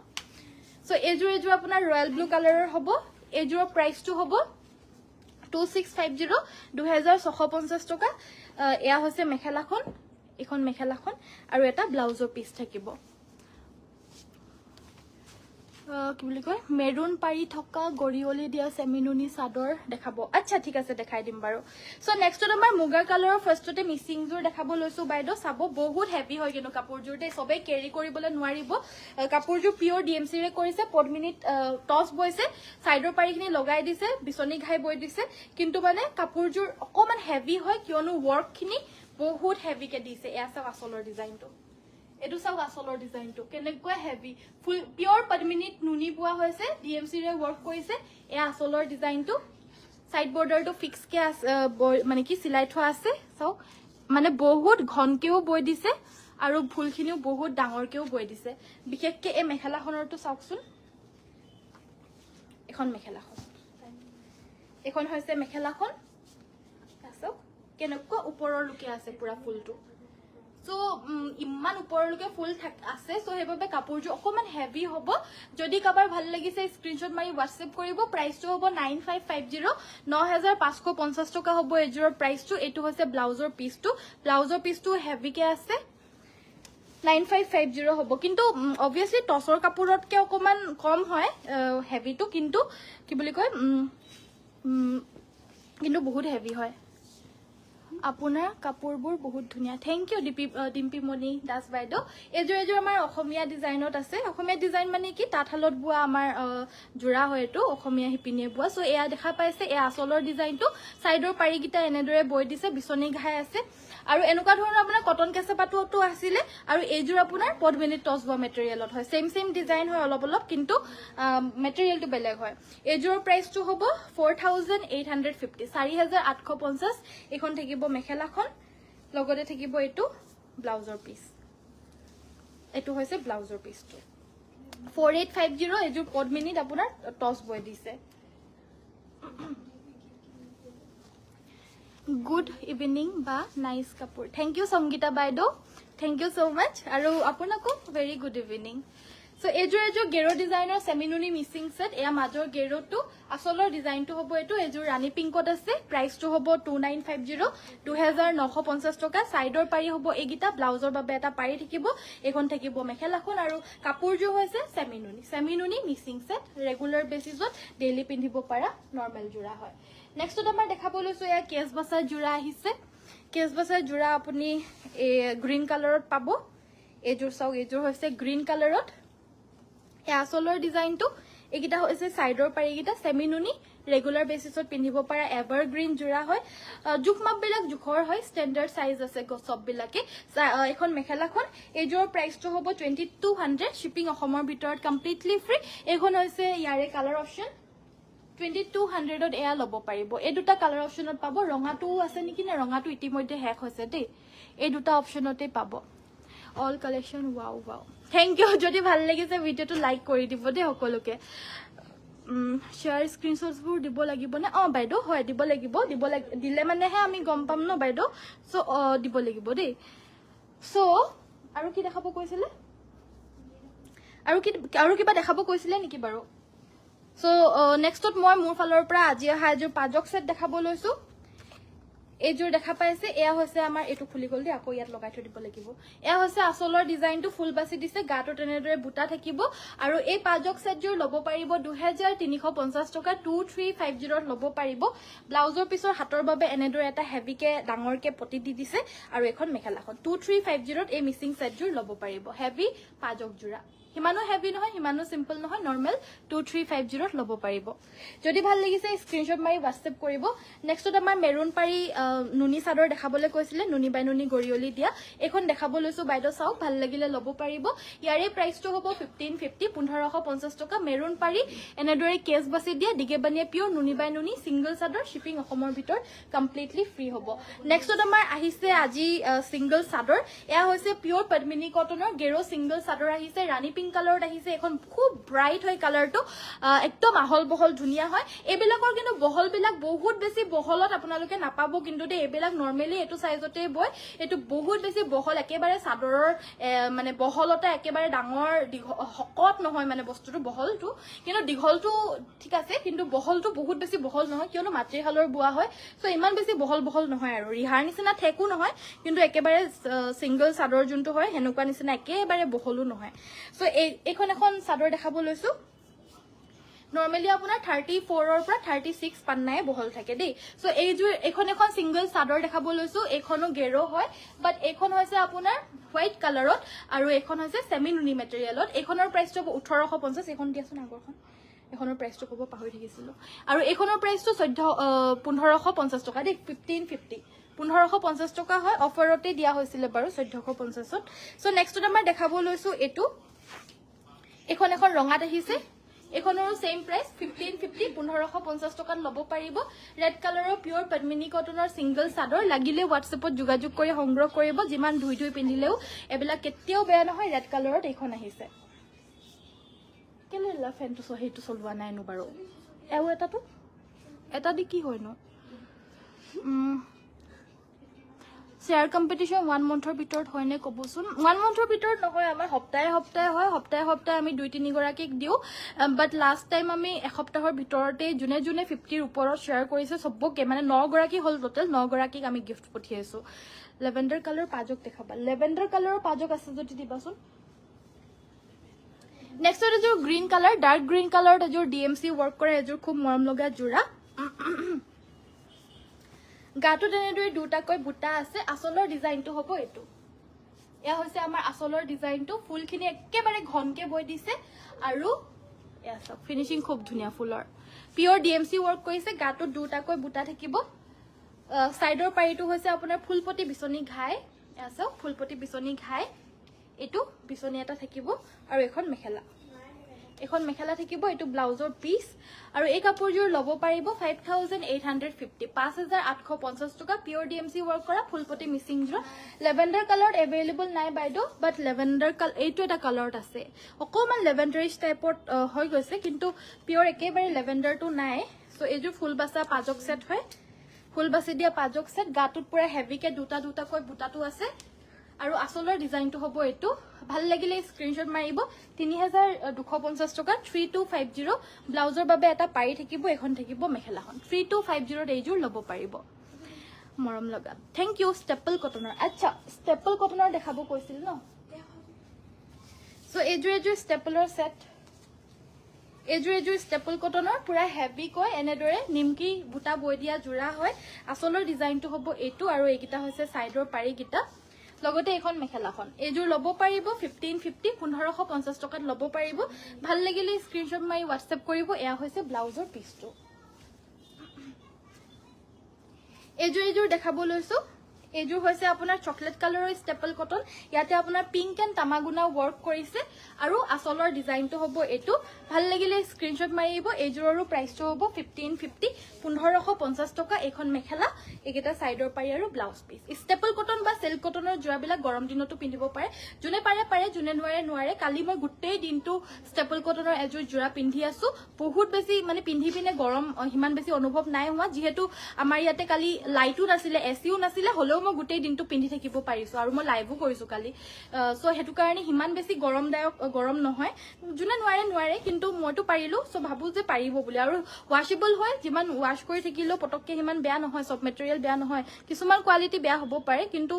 সো এইযোৰ আপোনাৰ ৰয়েল ব্লু কালাৰৰ হ'ব এইযোৰৰ প্ৰাইসটো হ'ব 2650 2650 টকা এয়া হৈছে মেখেলাখন এখন মেখেলাখন আৰু এটা ব্লাউজৰ পিস থাকিব কি বুলি কয় মেৰুন পাৰি থকা গৰিয়লি দিয়া সেমিনুনি সাদৰ দেখাব আচ্ছা ঠিক আছে দেখাই দিম বাৰু সো নেক্সটত আমাৰ মুগা কালাৰৰ ফাৰ্ষ্টতে মিক্সিং জোৰ দেখাব লৈছো বাইদেউ চাব বহুত হেভি হয় কিন্তু কাপোৰজোৰ দে সবে কেৰি কৰিবলৈ নোৱাৰিব কাপোৰজোৰ পিওৰ DMC ৰে কৰিছে পদ্মিনীত টচ বৈছে সাইডৰ পাৰিখিনি লগাই দিছে বিচনি ঘাই বৈ দিছে কিন্তু মানে কাপোৰজোৰ অকমান হেভি হয় কিয়নো ওয়াৰ্কখিনি বহুত হেভি কে দিছে এয়া চাও আসলৰ ডিজাইনটো এটো চাও আসলৰ ডিজাইনটো কেনেকুৱা হেভি ফুল পিওৰ পদ্মিনীত নুনি পোৱা হৈছে DMC ৰে ওয়াৰ্ক কৰিছে এয়া আসলৰ ডিজাইনটো সাইড বৰ্ডাৰটো ফিক্স কে মানে কি সিলাই থোৱা আছে চাও মানে বহুত ঘনকেও বৈ দিছে আৰু ফুলখিনিও বহুত ডাঙৰকেও বৈ দিছে বিশেষকে এই মেখেলাখনৰটো চাওকচোন এখন মেখেলাখন এখন হৈছে মেখেলাখন চাওক কেনেকুৱা ওপৰৰ লুকে আছে পুৰা ফুলটো সো ইমান ওপৰলৈকে ফুল আছে সো হেবাবে কাপোৰজোৰ অকমান হেভি হ'ব যদি কাবাৰ ভাল লাগিছে স্ক্ৰিনশ্বট মাৰি WhatsApp কৰিব প্ৰাইসটো হ'ব 9550 9550 টকা হ'ব এযোৰৰ প্ৰাইসটো এটো হৈছে ব্লাউজৰ পিসটো হেভি কে আছে 9550 হ'ব কিন্তু obviously টসৰ কাপোৰতকে অকমান কম হয় হেভিটো কিন্তু কি বুলি কয় কিন্তু বহুত হেভি হয় আপোনাৰ কাপোৰবোৰ বহুত ধুনিয়া থ্যাংক ইউ ডিম্পিমণি দাস বাইদেউ এযোৰ আমাৰ অসমীয়া ডিজাইনত আছে অসমীয়া ডিজাইন মানে কি তাঁতশালত বোৱা আমাৰ জোৰা হয় এটো অসমীয়া হিপিনিয়ে বোৱা সো এয়া দেখা পাইছে এয়া আসলৰ ডিজাইনটো সাইডৰ পাৰিকিটা এনেদৰে বৈ দিছে বিচনি ঘাই আছে আৰু এনেকুৱা ধৰণৰ আপোনাৰ কটন কেঁচাপাতটো আছিলে আৰু এইযোৰ আপোনাৰ পদ্মিনী টচ বোৱা মেটেৰিয়েলত হয় সেম ডিজাইন হয় অলপ কিন্তু মেটেৰিয়েলটো বেলেগ হয় এইযোৰৰ প্ৰাইসটো হ'ব 4850 4850 এখন থাকিব মেখেলাখন লগতে থাকিব এটো ব্লাউজৰ পিস এটো হৈছে ব্লাউজৰ পিসটো 4850 এযোৰ পদ্মিনীত আপোনাৰ টচ বৈ দিছে গুড ইভিনিং বা নাইস কাপোৰ থ্যাংক ইউ সংগীতা বাইদেউ থ্যাংক ইউ সো মাচ আৰু আপোনাকো ভেৰি গুড ইভিনিং সো এযোৰ গেৰো ডিজাইনৰ সেমিনুনি মিক্সিং সেট এয়া মাজৰ গেৰোটো আসলৰ ডিজাইনটো হ'ব এটো এযোৰ ৰাণী পিংকত আছে প্ৰাইসটো হ'ব 2950 2950 টকা সাইডৰ পাৰি হ'ব এগিটা ব্লাউজৰ বাবে এটা পাৰি থাকিব এখন থাকিব মেখেলাখন আৰু কাপোৰযোৰ হৈছে সেমিনুনি মিক্সিং সেট ৰেগুলাৰ বেসিছত ডেইলি পিন্ধিব পাৰা নৰমাল জোৰা হয় নেক্সটত আমাৰ দেখাব লৈছো এয়া কেস বাছা জোৰা আহিছে কেস বাছা জোৰা আপুনি গ্ৰীন কালাৰত পাব এযোৰ চাওক এযোৰ হৈছে গ্ৰীন কালাৰত আসলৰ ডিজাইনটো এগিটা হৈছে সাইডৰ পাৰিকিটা সেমিনুনি ৰেগুলাৰ বেসিছত পিন্ধিব পাৰা এভাৰগ্ৰীন জোৰা হয় জুখমাপ বিলাক জুখৰ হয় ষ্টেণ্ডাৰ্ড সাইজ আছে সব বিলাকে এখন মেখেলাখন এযোৰ প্ৰাইসটো হ'ব 2200 শিপিং অসমৰ ভিতৰত কমপ্লিটলি ফ্ৰী এখন হৈছে ইয়াৰে কালাৰ অপচন 2200ত এয়া ল'ব পাৰিব এই দুটা কালাৰ অপচনত পাব ৰঙাটো আছে নেকি না ৰঙাটো ইতিমধ্যে হেক হৈছে দেই এই দুটা অপচনতে পাব all collection wow thank you যদি ভাল লাগিছে ভিডিওটো লাইক কৰি দিব দে সকলোকে শেয়াৰ স্ক্ৰিনশ্বটবোৰ দিব লাগিব না বাইদেউ হয় দিব লাগিব দিলে মানেহে আমি গম পাম ন বাইদেউ সো দিব লাগিব দেই সো আৰু কি দেখাব কৈছিলে আৰু কিবা দেখাব কৈছিলে নেকি বাৰু সো নেক্সটত মই মোৰ ফালৰ পৰা আজি অহা এযোৰ পাজক সেট দেখাব লৈছো এইযোৰ দেখা পাইছে এয়া হৈছে আমাৰ এটো খুলি গল দি আকৌ ইয়াত লগাই থৈ দিব লাগিব এয়া হৈছে আসলৰ ডিজাইনটো ফুল বাছি দিছে গাটো তেনেদৰে বুটা থাকিব আৰু এই পাজক সেটযোৰ লব পাৰিব 2350 টকা 2350 লব পাৰিব ব্লাউজৰ পিছৰ হাতৰ বাবে এনেদৰে এটা হেভিকে ডাঙৰকে পটি দি দিছে আৰু এখন মেখেলাখন 2350 এই মিসিং সেটযোৰ লব পাৰিব হেভি পাজক জোৰা হিমানো হেভি নহয় হিমানো সিম্পল নহয় নৰমাল 2350 লব পাৰিব যদি ভাল লাগিছে স্ক্ৰিনশ্বট মাৰি WhatsApp কৰিব নেক্সটত আমাৰ মেৰুন পাৰি নুনি চাদৰ দেখাবলৈ কৈছিলে নুনি বাই নুনি গৰিয়লি দিয়া এখন দেখাব লৈছো বাইদেউ চাওক ভাল লাগিলে লব পাৰিব ইয়াৰে প্ৰাইসটো হ'ব 1550 1550 টকা মেৰুন পাৰি এনেদৰে কেস বাছি দিয়া দিগেবানিয়া পিওৰ নুনি বাই নুনি সিঙ্গল চাদৰ শিপিং অসমৰ ভিতৰ কমপ্লিটলি ফ্ৰী হ'ব নেক্সটত আমাৰ আহিছে আজি সিঙ্গল চাদৰ এয়া হৈছে পিওৰ পদ্মিনী কটনৰ গেৰো সিঙ্গল চাদৰ আহিছে ৰাণী পিঙ্ক কালাৰত আহিছে এখন খুব ব্ৰাইট হয় কালাৰটো একদম আহল বহল ধুনিয়া হয় এবিলাকৰ কিন্তু বহল বিলাক বহুত বেছি বহলত আপোনালোকে নাপাব কিন্তু দে এবিলাক নরমালি এটো সাইজতে বয় এটো বহুত বেছি বহল একেবাৰে চাদৰৰ মানে বহলতা একেবাৰে ডাঙৰ হকত নহয় মানে বস্তুটো বহলটো কিন্তু দীঘলটো ঠিক আছে কিন্তু বহলটো বহুত বেছি বহল নহয় কিয়নো মাতৃহালৰ বুৱা হয় সো ইমান বেছি বহল নহয় আৰু ৰিহাৰ নিচিনা ঠেকু নহয় কিন্তু একেবাৰে সিঙ্গল চাদৰ যোনটো হয় হেনুকা নিচিনা একেবাৰে বহলু নহয় সো এখন চাদৰ দেখাব লৈছো নৰমালি আপোনাৰ 34 ৰ পৰা 36 পান্নায়ে বহল থাকে দেই সো এইযোৰ এখন সিঙ্গল চাদৰ দেখাব লৈছো এখনো গেৰো হয় বাট এখন হৈছে আপোনাৰ হোৱাইট কালাৰত আৰু এখন হৈছে সেমি নুনি মেটেৰিয়েলত এখনৰ প্ৰাইসটো 1850 এখন দিয়াছোন আগৰখন এখনৰ প্ৰাইসটো কব পাহৰি থাকিছিল আৰু এখনৰ প্ৰাইসটো 1550 টকা দেই 1550 1550 টকা হয় অফাৰতে দিয়া হৈছিল বাৰু 1450 ত সো নেক্সটত আমাৰ দেখাব লৈছো এটো এখন ৰঙাত আহিছে এখনৰো সেম প্ৰাইস 1550 1550 টকাত লব পাৰিব ৰেড কালাৰৰ পিওৰ পদ্মিনী কটনৰ সিঙ্গল চাদৰ লাগিলে WhatsAppত যোগাযোগ কৰি সংগ্ৰহ কৰিব যিমান ধুই পিন্ধিলেও এবিলা কেতিয়াও বেয়া নহয় ৰেড কালাৰত এখন আহিছে কেলে লা ফেনটো হেইটো চলৱা নাই নো বাৰু এও এটা দি কি হয় নো शेयर कम्पिटिशन 1 मंथर ভিতৰত হয় নে কবচোন 1 मंथर ভিতৰত নহয় আমাৰ সপ্তাহে হয় সপ্তাহে আমি 2-3 গৰাকীক দিও বাট লাষ্ট টাইম আমি এসপ্তাহৰ ভিতৰতে জুনে 50 ৰ ওপৰত শেয়াৰ কৰিছে সবকে মানে 9 গৰাকী হল টোটাল 9 গৰাকীক আমি গিফট পঠিয়াইছো লেভেন্ডাৰ কালাৰ পাজক দেখাবা লেভেন্ডাৰ কালাৰৰ পাজক আছে যদি দিবাচোন নেক্সট এযোৰ গ্ৰীন কালাৰ ডাৰ্ক গ্ৰীন কালাৰত এযোৰ DMC ওয়াৰ্ক কৰে এযোৰ খুব মৰম লগা জোৰা গাটো তেনেদৰে দুটাকৈ বুটা আছে আসলৰ ডিজাইনটো হ'ব এটো এয়া হৈছে আমাৰ আসলৰ ডিজাইনটো ফুলখিনি একেবাৰে ঘনকে বৈ দিছে আৰু এয়া সব ফিনিশিং খুব ধুনিয়া ফুলৰ পিওৰ DMC ওয়াৰ্ক কৰিছে গাটো দুটাকৈ বুটা থাকিব সাইডৰ পাৰিটো হৈছে আপোনাৰ ফুলপটি বিচনি ঘাই এয়া সব ফুলপটি বিচনি ঘাই এটো বিচনি এটা থাকিব আৰু এখন মেখেলা থাকিব এটো ব্লাউজৰ পিস আৰু এই কাপোৰযোৰ লব পাৰিব 5850 5850 টকা পিওৰ DMC ওয়াৰ্ক কৰা ফুলপটি মিসিং জোৰ লেভেন্ডাৰ কালাৰত এভেইলেবল নাই বাইদো বাট লেভেন্ডাৰ এইটো এটা কালাৰত আছে অকমান লেভেন্ডাৰিশ টাইপত হৈ গৈছে কিন্তু পিওৰ একেবাৰে লেভেন্ডাৰটো নাই সো এইযোৰ ফুল বাছা পাজক সেট হয় ফুল বাছি দিয়া পাজক সেট গাটোত পুৰা হেভিকে দুটাকৈ বুটাটো আছে আৰু আসলৰ ডিজাইনটো হ'ব এটো ভাল লাগিলে স্ক্ৰিনশ্বট মাৰিব 3250 টকা 3250 ব্লাউজৰ বাবে এটা পাৰি থাকিব এখন থাকিব মেখেলাখন 3250 এইযোৰ লব পাৰিব মৰম লগা থ্যাংক ইউ ষ্টেপল কটনৰ আচ্ছা ষ্টেপল কটনৰ দেখাব কৈছিল ন সো এইযোৰ ষ্টেপলৰ সেট এইযোৰ ষ্টেপল কটনৰ পুৰা হেভি কয় এনেদৰে নিমকি বুটা বৈ দিয়া জোৰা হয় আসলৰ ডিজাইনটো হ'ব এটো আৰু এইকিটা হৈছে সাইডৰ পাৰি কিটা লগতে এখন মেখেলাখন এইযোৰ লব পাৰিব 1550 1550 টকাত লব পাৰিব ভাল লাগিলে স্ক্ৰিনশ্বট মাৰি WhatsApp কৰিব এয়া হৈছে ব্লাউজৰ পিসটো এইযোৰ দেখাব লৈছো এইযোৰ হৈছে আপোনাৰ চকলেট কালাৰৰ ষ্টেপল কটন ইয়াতে আপোনাৰ পিংক এণ্ড তামাগুনা ওয়াৰ্ক কৰিছে আৰু আসলৰ ডিজাইনটো হ'ব এটো ভাল লাগিলে স্ক্ৰিনশ্বট মাৰিব এইযোৰৰো প্ৰাইসটো হ'ব 1550 1550 টকা এখন মেখেলা একেটা সাইডৰ পাৰি আৰু ব্লাউজ পিস ষ্টেপল কটন বা সিল্ক কটনৰ জোৰাবিলাক গৰম দিনতো পিন্ধিব পাৰে জুনে পাৰে জুনে নোৱাৰে কালি মই গুটেই দিনটো ষ্টেপল কটনৰ এযোৰ জোৰা পিন্ধি আছো বহুত বেছি মানে পিন্ধি পিনে গৰম হিমান বেছি অনুভৱ নাই হোৱা যেহেতু আমাৰ ইয়াতে কালি লাইটও নাছিলে এচিও নাছিলে হলেও মই গোটেই দিনটো পিন্ধি থাকিব পাৰিছো আৰু মই লাইভো কৰিছো কালি সো হেতু কাৰণে হিমান বেছি গৰম নহয় যোনে নোৱাৰে কিন্তু মইতো পাৰিলো সো ভাবো যে পাৰিব বুলি আৰু ওয়াশেবল হয় যিমান ওয়াশ কৰি থাকিলেও পটককে হিমান বেয়া নহয় সব মেটেৰিয়েল বেয়া নহয় কিছুমান কোৱালিটি বেয়া হ'ব পাৰে কিন্তু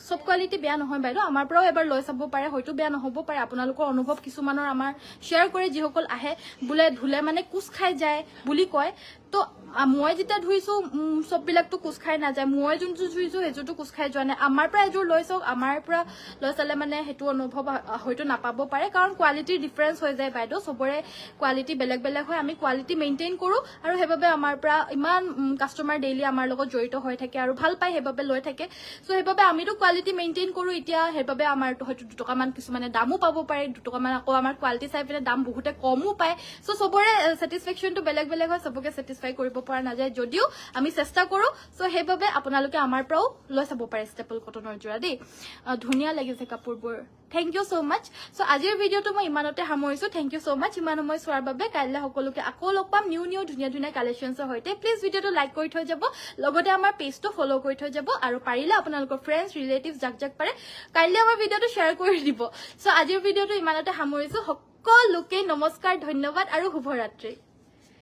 সব কোৱালিটি বেয়া নহয় বাইদেউ আমাৰ পৰাও এবাৰ লৈ চাব পাৰে হয়তো বেয়া নহব পাৰে আপোনালোকৰ অনুভৱ কিছুমানৰ আমাৰ শেয়াৰ কৰে যিসকল আহে বুলে ধুলে মানে কুছ খাই যায় বুলি কয় তো মই যেতিয়া ধুইছো সব বিলাকতো কুছ খাই না যায় মই যোনটো ধুইছো হেজুটো কুছ খাই যোৱা নাই আমাৰ পৰা এজোৰ লৈ চাওক আমাৰ পৰা লৈ চালে মানে হেতু অনুভৱ হয়তো নাপাব পাৰে কাৰণ কোৱালিটি ডিফাৰেন্স হৈ যায় বাইদেউ সবৰে কোৱালিটি বেলেগ বেলেগ হয় আমি কোৱালিটি মেইনটেইন কৰো আৰু হেবাবে আমাৰ পৰা ইমান কাস্টমাৰ ডেইলি আমাৰ লগত জড়িত হৈ থাকে আৰু ভাল পায় হেবাবে লৈ থাকে সো হেবাবে আমিতো কোৱালিটি মেইনটেইন কৰো এতিয়া হেবাবে আমাৰ হয়তো 2 টকা মান কিছুমানে দামো পাব পাৰে 2 টকা মান আকৌ আমাৰ কোৱালিটি চাই পিনে দাম বহুতে কমও পায় সো সবৰে স্যাটিসফ্যাকশনটো বেলেগ বেলেগ হয় সবকে স্যাটিসফাই কৰিব পৰা নাযায় যদিও আমি চেষ্টা কৰো সো হেবাবে আপোনালোকে আমাৰ পৰাও লৈ চাব পাৰে ষ্টেপল কটনৰ জোৰা দেই ধুনিয়া লাগিছে কাপোৰবোৰ Thank you so much. So আজিৰ ভিডিওটো মই ইমানতে সামৰিছো Thank you so much ইমান সময় চোৱাৰ বাবে কাইলৈ সকলোকে আকৌ লগ পাম নিউ ধুনিয়া কালেকশনছৰ হৈতে প্লিজ ভিডিওটো লাইক কৰি থৈ যাব লগতে আমাৰ পেজটো ফলো কৰি থৈ যাব আৰু পাৰিলে আপোনালোকৰ ফ্ৰেণ্ডছ ৰিলেটিভছ যাক পাৰে কাইলৈ আমাৰ ভিডিওটো শ্বেয়াৰ কৰি দিব সো আজিৰ ভিডিওটো ইমানতে সামৰিছো সকলোকে নমস্কাৰ ধন্যবাদ আৰু শুভৰাত্ৰি